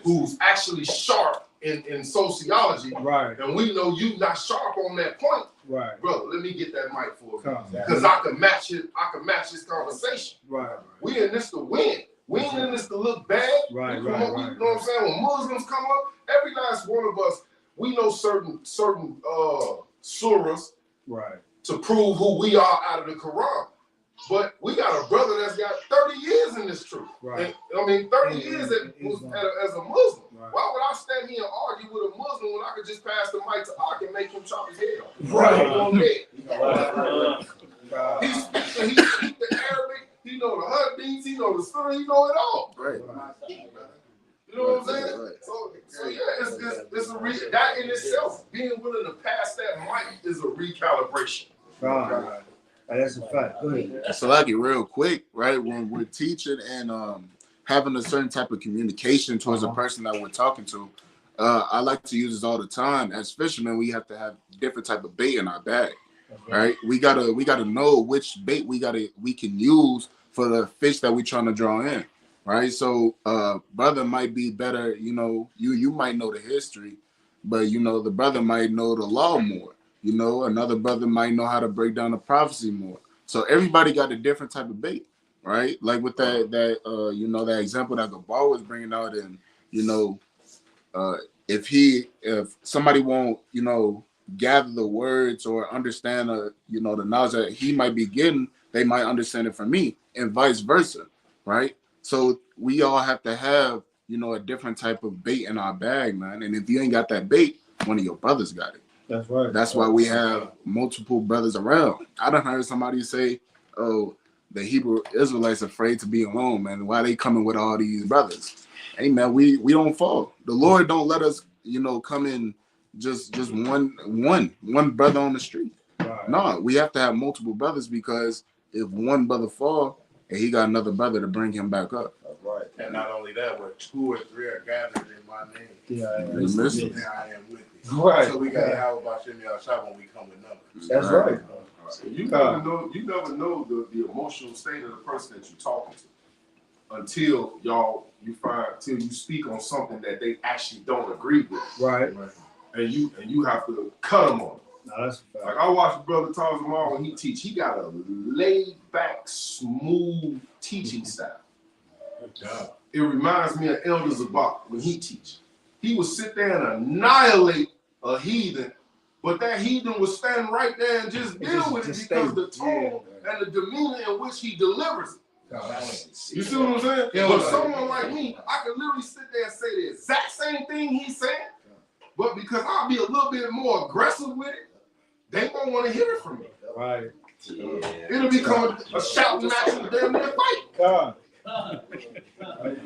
who's actually sharp in sociology. Right. And we know you not sharp on that point. Right. Brother, let me get that mic for you. Because I can match his conversation. Right. We in this to win. We ain't in this to look bad. Right. You know what I'm saying? When Muslims come up, every last one of us, we know certain surahs to prove who we are out of the Quran. But we got a brother that's got 30 years in this truth. Right. And, 30 years as a Muslim. Right. Why would I stand here and argue with a Muslim when I could just pass the mic to Ak and make him chop his head off? He speaks the Arabic, he know the hadiths, he know the surah, he know it all. Right. You know what I'm saying? Right. So yeah, it's that in itself, being willing to pass that mic is a recalibration. Right. That's a fact. Go ahead. So like it real quick, right? When we're teaching and having a certain type of communication towards a person that we're talking to, I like to use this all the time. As fishermen, we have to have different type of bait in our bag, right? We gotta know which bait we can use for the fish that we're trying to draw in, right? So brother might be better, you might know the history, but the brother might know the law more. Another brother might know how to break down the prophecy more. So everybody got a different type of bait, right? Like with that that example that Gabar was bringing out, and if somebody won't gather the words or understand the knowledge that he might be getting, they might understand it from me, and vice versa, right? So we all have to have a different type of bait in our bag, man. And if you ain't got that bait, one of your brothers got it. That's right. That's why we have multiple brothers around. I done heard somebody say, "Oh, the Hebrew Israelites afraid to be alone, man. Why they coming with all these brothers?" Hey, man, we don't fall. The Lord don't let us, come in just one brother on the street. Right. No, we have to have multiple brothers, because if one brother fall, and he got another brother to bring him back up. Right. And not only that, but 2 or 3 are gathered in my name. I am with you. Right. So we got to have about Shimmy Ashar when we come with numbers. That's right. So you never know the emotional state of the person that you're talking to until you speak on something that they actually don't agree with. Right. And you have to cut them on it. No, that's a fact. Like I watch Brother Tazamar when he teach, he got a laid back, smooth teaching style. Yeah. It reminds me of Elder Zabak when he teach. He would sit there and annihilate a heathen, but that heathen would stand right there and just deal with it because the tone and the demeanor in which he delivers it. You see what I'm saying? But someone like me, I could literally sit there and say the exact same thing he said, but because I'll be a little bit more aggressive with it, they won't want to hear it from me. Right. Yeah. It'll become a shouting match and damn near fight. God. Whenever you're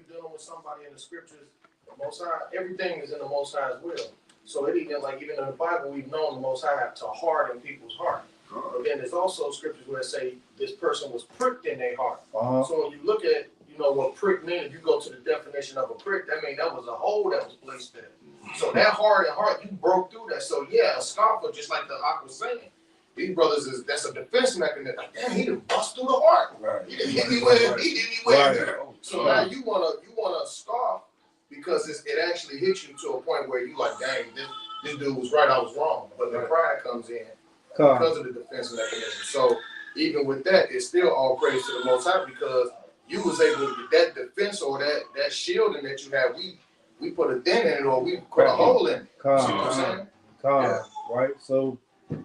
dealing with somebody in the scriptures, the Most High, everything is in the Most High's will. So even in the Bible, we've known the Most High to harden people's heart. But then there's also scriptures where it say this person was pricked in their heart. Uh-huh. So when you look at, what prick means, if you go to the definition of a prick, that means that was a hole that was placed there. So that heart, you broke through that. So yeah, a scoffer, just like the Ak was saying, these brothers that's a defense mechanism. Like, damn, he done bust through the heart. Right. He didn't hit me where there. So now you wanna scoff because it actually hits you to a point where you like, dang, this dude was right, I was wrong. But the pride comes in because of the defense mechanism. So even with that, it's still all praise to the Most High because you was able to get that defense or that shielding that you had. We put a dent in it or we put a hole in it. See what I'm saying? Right? So,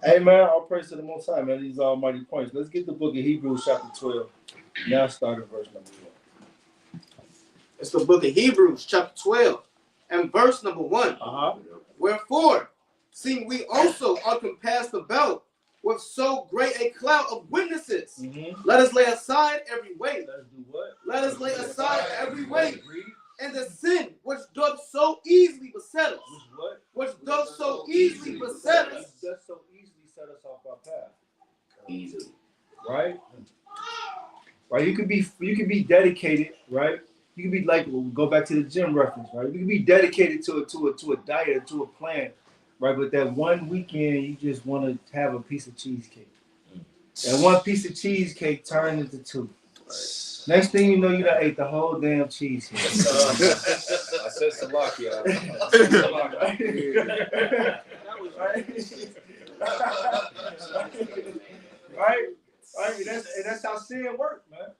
hey man, all praise to the Most High, man. These almighty points. Let's get the book of Hebrews chapter 12. Now start at verse number 1. It's the book of Hebrews chapter 12 and verse number 1. Wherefore, seeing we also are compassed about with so great a cloud of witnesses, let us lay aside every weight. Let us do what? Let us lay aside every weight and the sin which doth so easily beset us. Which doth so easily beset us. Does so easily set us off our path. Easily. Right? Right. You could be dedicated, right? You could be like, we'll go back to the gym reference, right? You could be dedicated to a diet, to a plan, right? But that one weekend, you just want to have a piece of cheesecake. That one piece of cheesecake turned into 2. Next thing you know, you done ate the whole damn cheesecake. I said Salakia. Right? That's how sin works, man.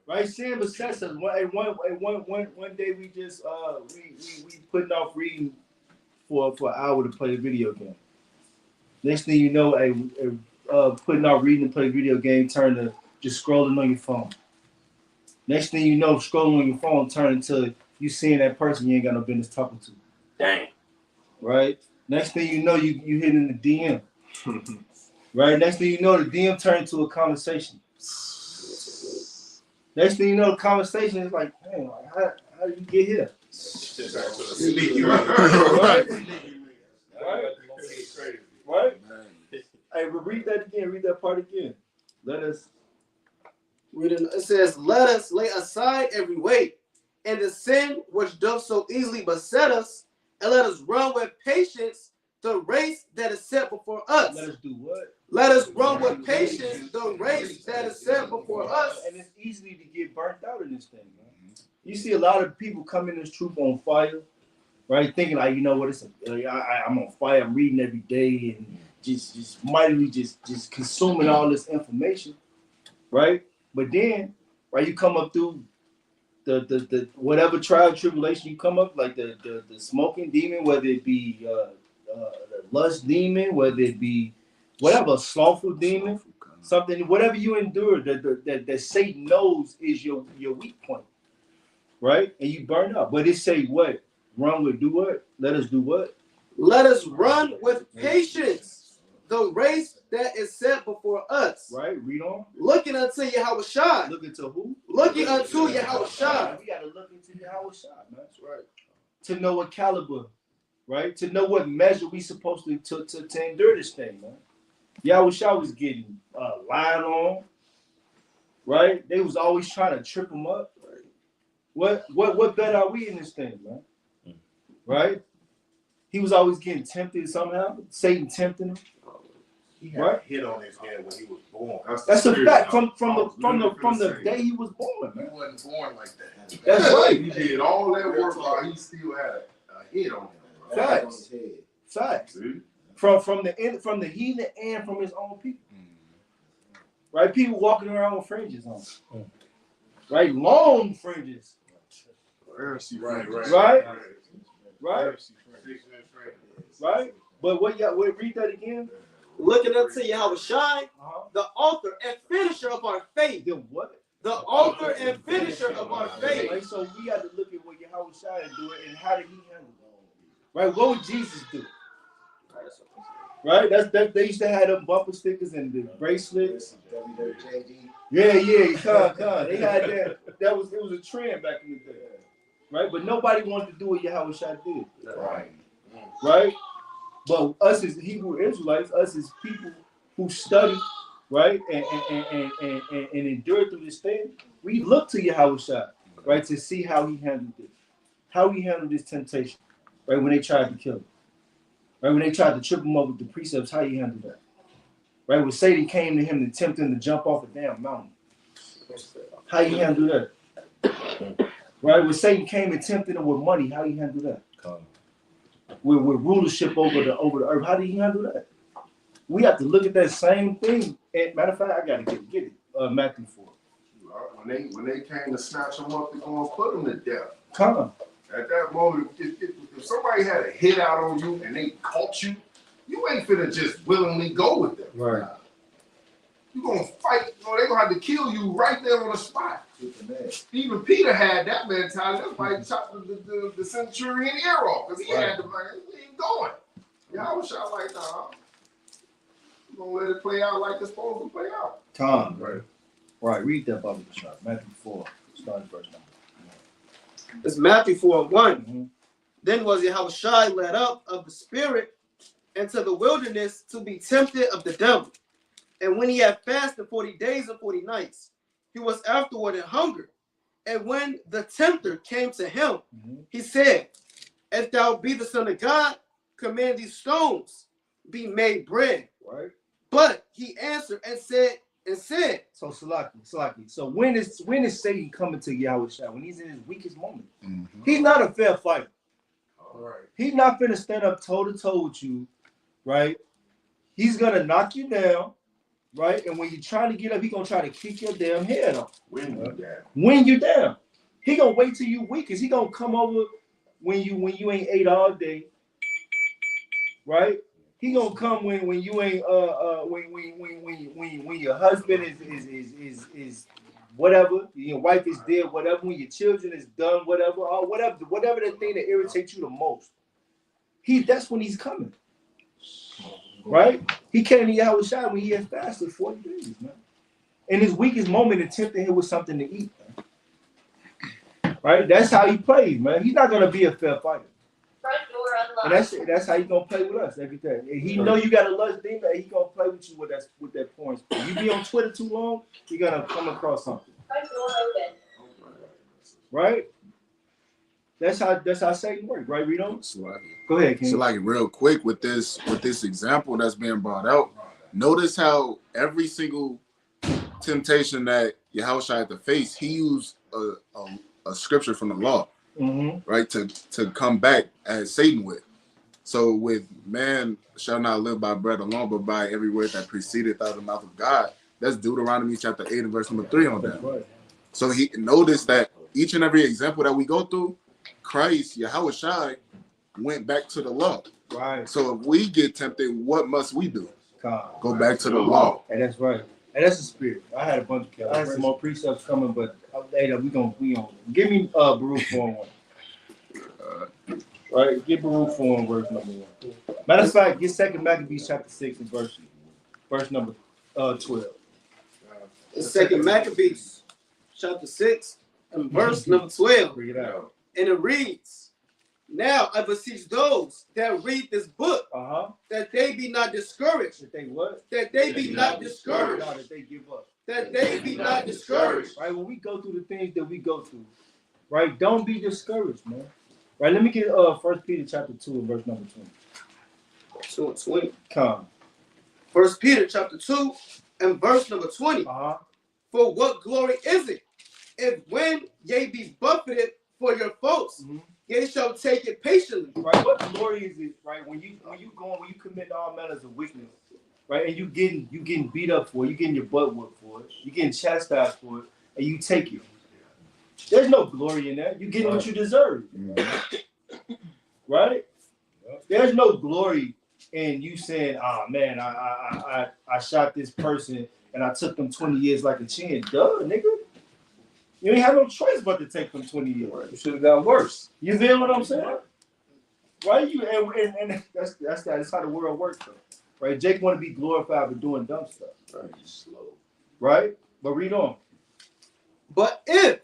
Right? Sin besets us. One day we just we putting off reading for an hour to play a video game. Next thing you know, putting off reading to play a video game turned to just scrolling on your phone. Next thing you know, scrolling on your phone turned into you seeing that person you ain't got no business talking to. Dang. Right? Next thing you know, you hitting the DM. Right? Next thing you know, the DM turned into a conversation. Next thing you know, the conversation is like, hey, how did you get here? Right? Hey, but read that again. Read that part again. Let us. It says, let us lay aside every weight and the sin which doth so easily beset us, and let us run with patience the race that is set before us. Let us do what? Let us run with patience the race that is set before us. And it's easy to get burnt out in this thing, man. You see a lot of people come in this troop on fire, right? Thinking like, you know what? I'm on fire. I'm reading every day and just mightily just consuming all this information, right? But then, right, you come up through the whatever trial tribulation you come up, like the smoking demon, whether it be the lust demon, whether it be whatever, slothful demon, something, whatever you endure, that Satan knows is your weak point, right? And you burn up. But it say what? Run with, do what? Let us do what? Let us run with patience the race that is set before us. Right? Read on. Looking unto Yahushua. Looking to who? Looking unto Yahushua. We got to look into Yahushua, man. That's right. To know what caliber, right? To know what measure we supposed to endure this thing, man. Yahushua was getting lied on, right? They was always trying to trip him up. Right? What bet are we in this thing, man? Right? He was always getting tempted somehow. Satan tempting him. He had a hit on his head when he was born. That's a fact from the day he was born, man. He wasn't born like that. That's right. He did all that work while he still had a hit on him. Facts. Facts. From the heathen and from his own people. Right? People walking around with fringes on. Right? Long fringes. Right? But read that again. Looking up to Yahushua, the author and finisher of our faith. The what? The author and finisher of our faith. Right? So we got to look at what Yahushua is doing and how did he handle it? Right? What would Jesus do? Right? That's they used to have them bumper stickers and the bracelets. Yeah, come. They had that. It was a trend back in the day. Right? But nobody wanted to do what Yahushua did. Right? But us as Hebrew Israelites, us as people who study, right, and endure through this thing, we look to Yahushua, right, to see how he handled it, how he handled this temptation, right, when they tried to kill him, right, when they tried to trip him up with the precepts, how he handled that, right, when Satan came to him to tempt him to jump off a damn mountain, how he handled that, right, when Satan came and tempted him with money, how he handled that, with rulership over the earth, how did he handle that? We have to look at that same thing. And matter of fact, I gotta get it. Matthew 4. When they came to snatch him up, they're gonna put him to death. Come. At that moment, if somebody had a hit out on you and they caught you, you ain't finna just willingly go with them. Right. You gonna fight. They're gonna have to kill you right there on the spot. Even Peter had that mentality. That's why he chopped the centurion ear off, because he had the man. He ain't going. Yeah, I was shot like, nah. We're gonna let it play out like it's supposed to play out. Come. Right. Read that Bible shot. Matthew 4. Start verse number. It's Matthew 4:1. Mm-hmm. Then was Yahushua led up of the Spirit into the wilderness to be tempted of the devil. And when he had fasted 40 days and 40 nights, he was afterward in hunger. And when the tempter came to him, he said, if thou be the Son of God, command these stones be made bread. Right. But he answered and said, so Salaki. So when is Satan coming to Yahushua? When he's in his weakest moment. Mm-hmm. He's not a fair fighter. All right. He's not finna stand up toe to toe with you, right? He's gonna knock you down, right? And when you're trying to get up, he's gonna try to kick your damn head off. When you're down. He gonna wait till you weak, because he gonna come over when you ain't ate all day, right? He gonna come when you ain't when your husband is whatever, your wife is dead, whatever, when your children is done, whatever the thing that irritates you the most. That's when he's coming. Right? He came to Yahushua when he had fasted 40 days, man. In his weakest moment, and tempting him with something to eat, man. Right? That's how he plays, man. He's not gonna be a fair fighter. And that's how he's gonna play with us every day. And he know you got a lust demon, he gonna play with you with that porn. You be on Twitter too long, you're gonna come across something. Right? That's how Satan works, right, Rito? Go ahead, King. So like real quick with this example that's being brought out, notice how every single temptation that Yahushua had to face, he used a scripture from the law, right, to come back as Satan with. So with man shall not live by bread alone, but by every word that proceedeth out of the mouth of God. That's Deuteronomy chapter 8 and verse number 3 on that. Right. So he noticed that each and every example that we go through, Christ, Yahushua, went back to the law. Right. So if we get tempted, what must we do? Go back to the law. And that's right. And that's the spirit. I had some more precepts coming, but later we gonna give me Baruch 4:1. Right, get Baruch 4 verse number 1. Matter of fact, get 2 Maccabees chapter 6 and verse number 12. It's 2 Maccabees chapter 6 and verse number 12. Bring it out. And it reads, now I beseech those that read this book, that they be not discouraged. That they what? That they be not discouraged. That they give up. That they be not discouraged. Right, when we go through the things that we go through, right, don't be discouraged, man. Right, let me get 1 Peter chapter 2 and verse number 20. 2 and 20. Come. 1 Peter chapter 2 and verse number 20. For what glory is it, if when ye be buffeted for your faults, ye shall take it patiently? Right, what glory is it, right, when you commit all manners of weakness, right, and you getting beat up for it, you getting your butt whooped for it, you getting chastised for it, and you take it. There's no glory in that. You're getting what you deserve. Right? There's no glory in you saying, oh man, I shot this person and I took them 20 years like a chin. Duh, nigga. You ain't have no choice but to take them 20 years. You should have got worse. You feel what I'm saying? Right? And that's how the world works though. Right? Jake want to be glorified for doing dumb stuff. Right? Slow. Right? But read on. But if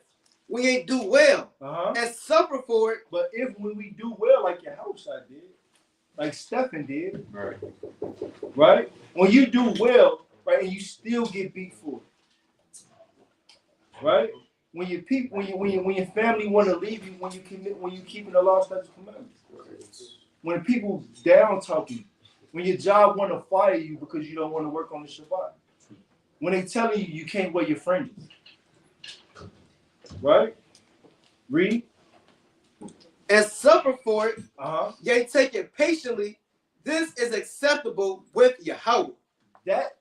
we ain't do well and suffer for it. But if when we do well, like your house I did, like Stephen did, right? When you do well, right, and you still get beat for it, right? When your people, when your family want to leave you, when you keeping the law, statutes, commandments. When people down talk you, when your job want to fire you because you don't want to work on the Shabbat. When they telling you can't wear your fringes, right? Read. And suffer for it, Yea, take it patiently. This is acceptable with Yahweh. That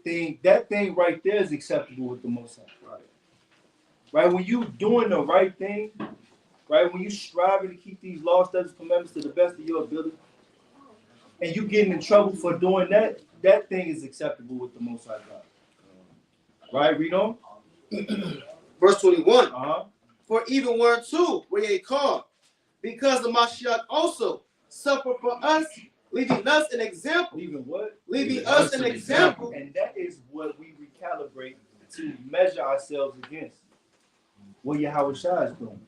thing right there is acceptable with the Most High. Right? When you doing the right thing, right? When you striving to keep these laws, statutes, commandments to the best of your ability, and you getting in trouble for doing that, that thing is acceptable with the Most High God. Right? Read on. Verse 21. For even word 2, where ye called, because the Mashiach also suffered for us, leaving us an example. Leaving what? Leaving us an example. And that is what we recalibrate to measure ourselves against. What Yahweh Shai is doing.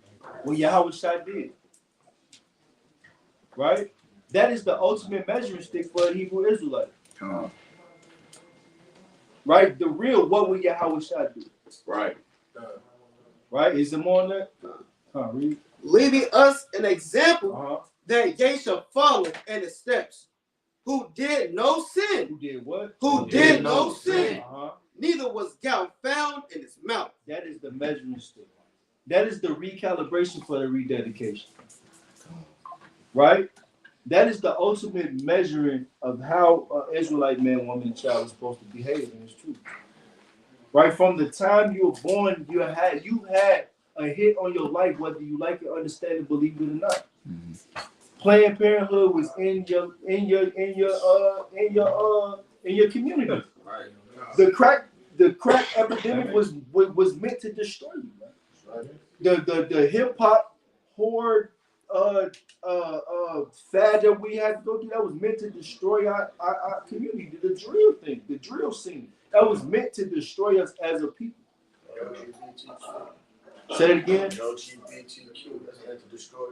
What Yahweh Shai did. Right? That is the ultimate measuring stick for a Hebrew Israelite. Right? The real, what will Yahweh Shai do? Right. Right? Is it more on that? Read. Leaving us an example that ye shall follow in his steps. Who did no sin. Who did what? Who did no sin. Neither was gout found in his mouth. That is the measuring stick. That is the recalibration for the rededication. Right? That is the ultimate measuring of how an Israelite man, woman, and child is supposed to behave in his truth. Right? From the time you were born, you had a hit on your life, whether you like it, understand it, believe it or not. Planned Parenthood was in your community. Right. The crack epidemic was meant to destroy you. Man. The hip hop horde fad that we had to go through, that was meant to destroy our community. The drill thing, the drill scene, that was meant to destroy us as a people. Say it again. LGBTQ, that's meant to destroy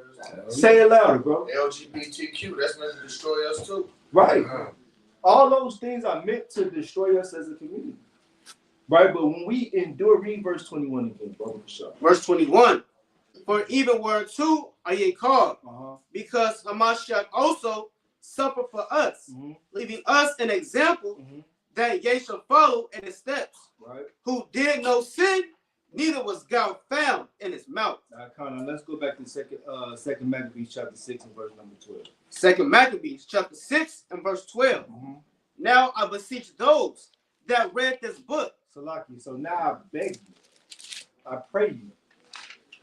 us. Say it louder, bro. LGBTQ, that's meant to destroy us too. Right. All those things are meant to destroy us as a community. Right, but when we endure, read verse 21 again, brother. Verse 21. For even word 2 are ye called, because Hamashiach also suffered for us, leaving us an example that ye shall follow in his steps. Right. Who did no sin, neither was gout found in his mouth. Let's go back to second Maccabees chapter 6 and verse number 12. Second Maccabees chapter 6 and verse 12. Now I beseech those that read this book. Salaki. So now I beg you, I pray you,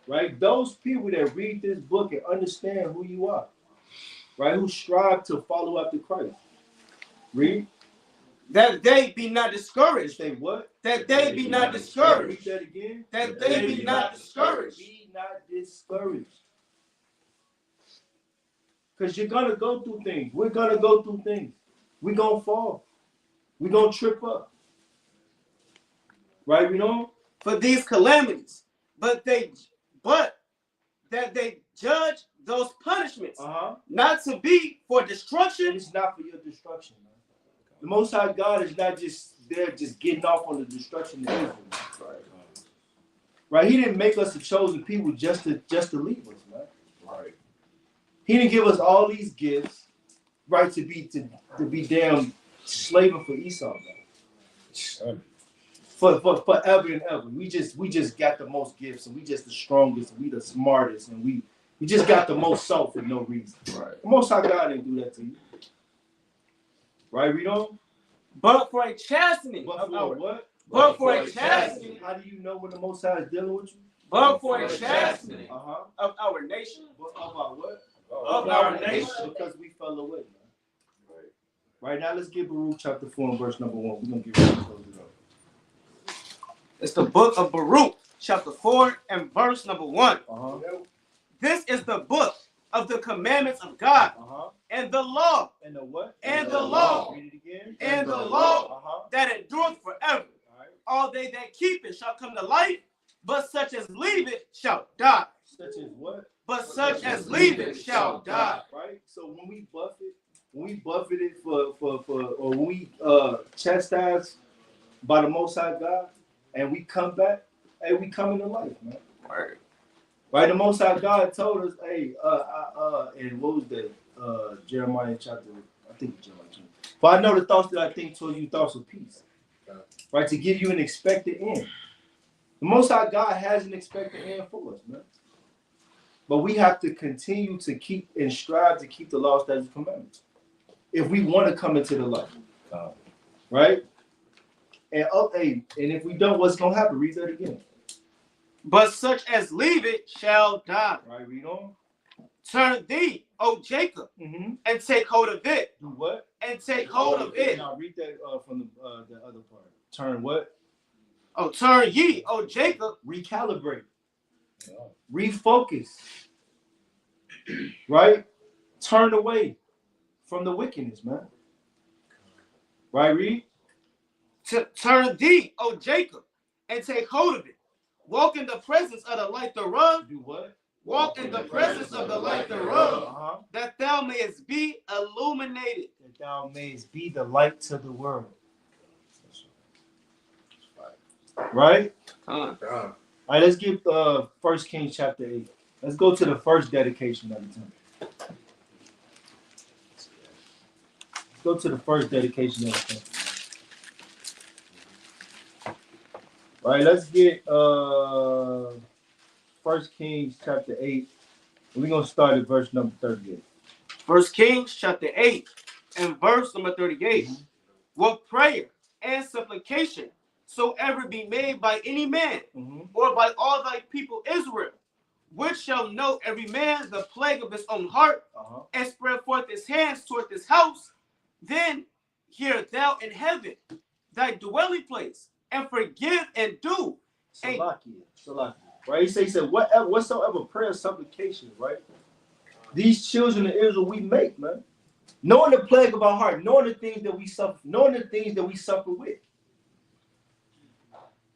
right? Those people that read this book and understand who you are, right? Who strive to follow after Christ. Read. That they be not discouraged. They what? That they be not discouraged. Read that again. That they be not discouraged. Be not discouraged. Because you're going to go through things. We're going to go through things. We're going to fall. We're going to trip up. Right, you know? For these calamities. But that they judge those punishments. Not to be for destruction. It's not for your destruction, man. The Most High God is not just there just getting off on the destruction of Israel. Right? He didn't make us a chosen people just to leave us, man. Right. He didn't give us all these gifts, right, to be damn slaving for Esau, man. For forever and ever. We just got the most gifts, and we just the strongest, and we the smartest, and we just got the most salt for no reason. Right. The Most High God didn't do that to you. Right, read on. But for a chastening. But for what? But for a chastening. How do you know when the Most High is dealing with you? But for a chastening of our nation. Of our what? Of our nation. Because we fell away, man. Right now, let's get Baruch chapter 4 and verse number 1. We're going to get ready to close it up. It's the book of Baruch, chapter 4 and verse number 1. This is the book of the commandments of God and the law. And the what? And the law. Read it again. And the law that endureth forever. All they that keep it shall come to life, but such as leave it shall die. Such as what? But such as leave it shall die. Right? So when we buff it, when we buffeted or when we chastised by the Most High God, and we come back, hey, we come into life, man. Right. Right. The Most High God told us, hey, and what was that? Jeremiah chapter, I think Jeremiah chapter. For I know the thoughts that I think toward you, thoughts of peace. Right, to give you an expected end. The Most High God has an expected end for us, man. But we have to continue to keep and strive to keep the law, statutes, and commandments if we want to come into the light. Right? And and if we don't, what's gonna happen? Read that again. But such as leave it shall die. Right, read on. Turn thee, O Jacob, and take hold of it. Do what? And take hold of it. Now read that from the other part. Turn what? Oh, turn ye, O Jacob. Recalibrate. Refocus. Right? Turn away from the wickedness, man. Right, read? Turn thee, O Jacob, and take hold of it. Walk in the presence of the light thereof. Do what? Walk in the presence of the light thereof, that thou mayest be illuminated. That thou mayest be the light to the world. Right? All right, let's get 1 Kings chapter 8. Let's go to the first dedication of the temple. Let's go to the first dedication of the temple. All right, let's get 1 Kings chapter 8. We're going to start at verse number 38. 1 Kings chapter 8 and verse number 38. What prayer and supplication soever be made by any man, or by all thy people Israel, which shall know every man the plague of his own heart, and spread forth his hands toward this house, then hear thou in heaven thy dwelling place, and forgive and do. Salakia. Right? He said, whatsoever prayer, supplication, right? These children of Israel we make, man. Knowing the plague of our heart, knowing the things that we suffer, with.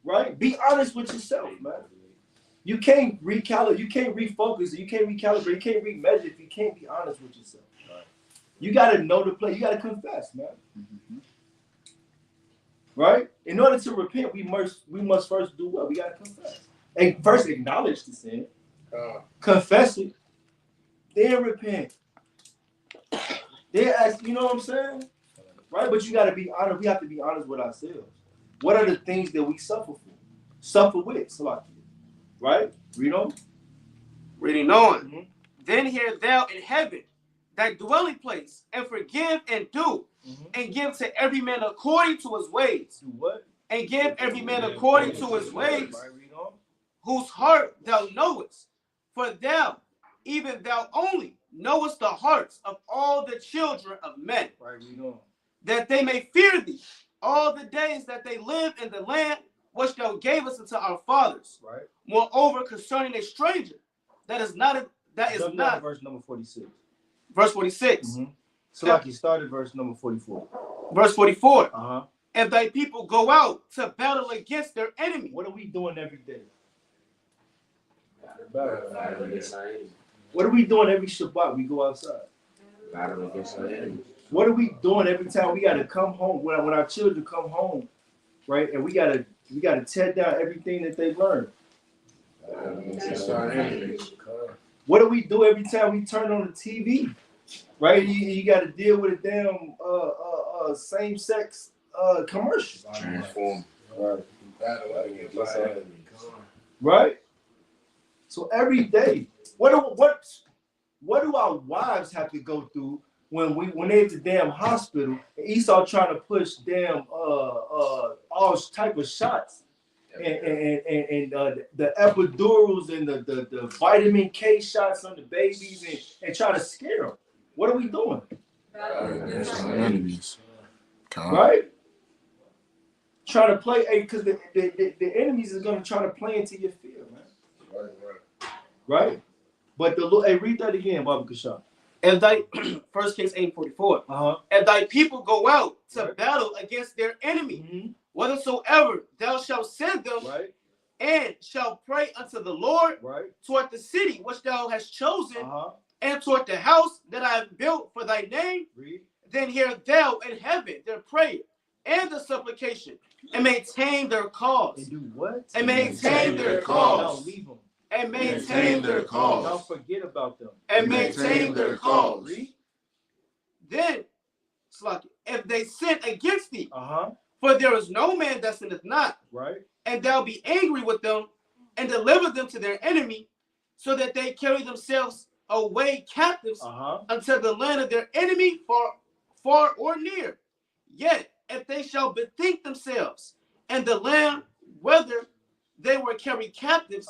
Right? Be honest with yourself, man. You can't recalibrate, you can't refocus, you can't recalibrate, you can't remeasure if you can't be honest with yourself. Right. You gotta know the play, you gotta confess, man. Right? In order to repent, we must first do what? We gotta confess. And first acknowledge the sin, confess it, then repent. Then ask, you know what I'm saying? Right? But you gotta be honest, we have to be honest with ourselves. What are the things that we suffer with? Salakia. Right? Read on. Reading on. Then hear thou in heaven thy dwelling place, and forgive and do, and give to every man according to his ways. Do what? And give every man according to his ways, whose heart thou knowest. For thou, even thou only, knowest the hearts of all the children of men. Right, read on. That they may fear thee all the days that they live in the land which thou gavest unto our fathers. Right. Moreover, concerning a stranger, that is not verse number 46. Verse 46. So like you started verse number 44. Verse 44. If thy people go out to battle against their enemy. What are we doing every day? Battle against our enemy. What are we doing every Shabbat? We go outside. Battle against our enemy. What are we doing every time we gotta come home? When our children come home, right? And we gotta tear down everything that they learned. What do we do every time we turn on the TV? Right? You gotta deal with a damn same-sex commercial. Transform. Right? So every day, what do our wives have to go through when they're at the damn hospital and Esau trying to push damn all type of shots and the epidurals and the vitamin K shots on the babies and try to scare them? What are we doing? Enemies. Right? Trying to play, because the enemies is going to try to play into your fear, man. Right? But the Lord, read that again, Baba Kashan. If thy 1 Kings 8:44. If thy people go out to battle against their enemy, whithersoever thou shalt send them, and shall pray unto the Lord toward the city which thou hast chosen, and toward the house that I have built for thy name, then hear thou in heaven their prayer and the supplication, and maintain their cause. And do what? And maintain their cause. Don't leave them. And maintain their cause. Don't forget about them. And maintain their cause. Read. Then, if they sin against thee, Uh-huh. for there is no man that sinneth not, Right. and thou be angry with them, and deliver them to their enemy, so that they carry themselves away captives unto the land of their enemy, far or near. Yet, if they shall bethink themselves and the land whether they were carried captives,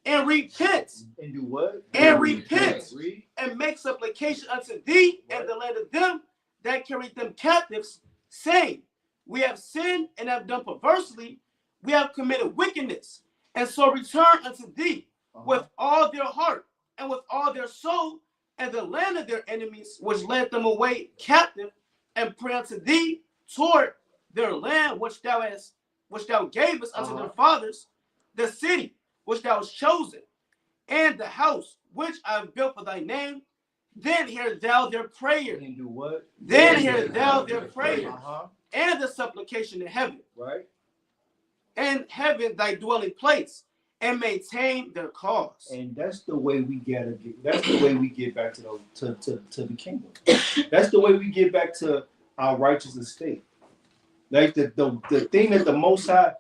and repent. And do what? And repent. And make supplication unto thee and the land of them that carried them captives, saying, we have sinned and have done perversely, we have committed wickedness, and so return unto thee with all their heart and with all their soul, and the land of their enemies which led them away captive, and pray unto thee toward their land which thou gavest unto their fathers, the city which thou hast chosen, and the house which I have built for thy name. Then hear thou their prayer. And do what? Then hear thou their prayer and the supplication in heaven. Right. And heaven thy dwelling place, and maintain their cause. And that's the way we get. That's the way we get back to the kingdom. That's the way we get back to our righteous estate. Like the thing that the Most High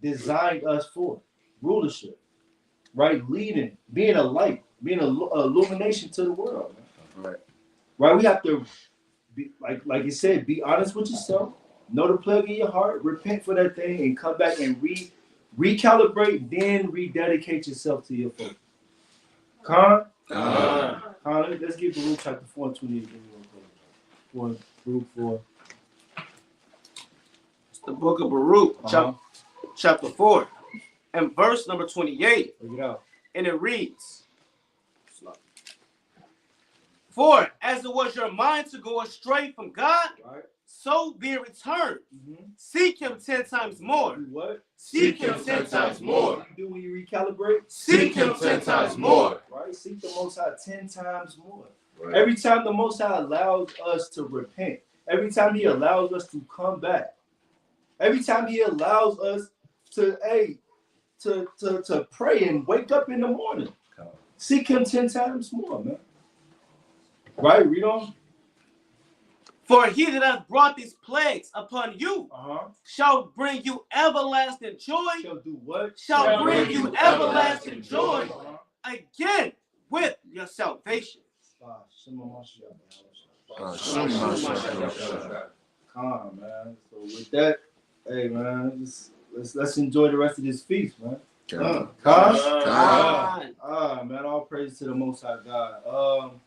designed us for, rulership, right? Leading, being a light, being an illumination to the world. Right. Right. We have to be like you said, be honest with yourself, know the plug in your heart, repent for that thing, and come back and recalibrate, then rededicate yourself to your faith. Khan, let's give Baruch chapter 4:28. Baruch 4. It's the book of Baruch, chapter 4, and verse number 28. Bring it out. And it reads, for as it was your mind to go astray from God, so be it returned. Seek him 10 times more. What? Seek him 10 times more. What you do when you recalibrate? Seek him 10 times more. Right? Seek the Most High 10 times more. Right. Every time the Most High allows us to repent, every time he allows us to come back, every time he allows us to pray and wake up in the morning, seek him 10 times more, man. Right? Read on. For he that hath brought these plagues upon you shall bring you everlasting joy. Shall do what? Shall bring you everlasting joy again with your salvation. Come on, man. So with that, hey man, let's enjoy the rest of this feast, man. Man, all praise to the Most High God.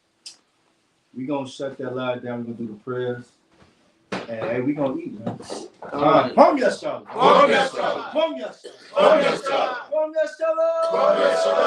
We gonna shut that lie down. We gonna do the prayers, and hey, we gonna eat, man. Pom yashala. Pom yashala. Pom yashala. Pom yashala. Pom yashala.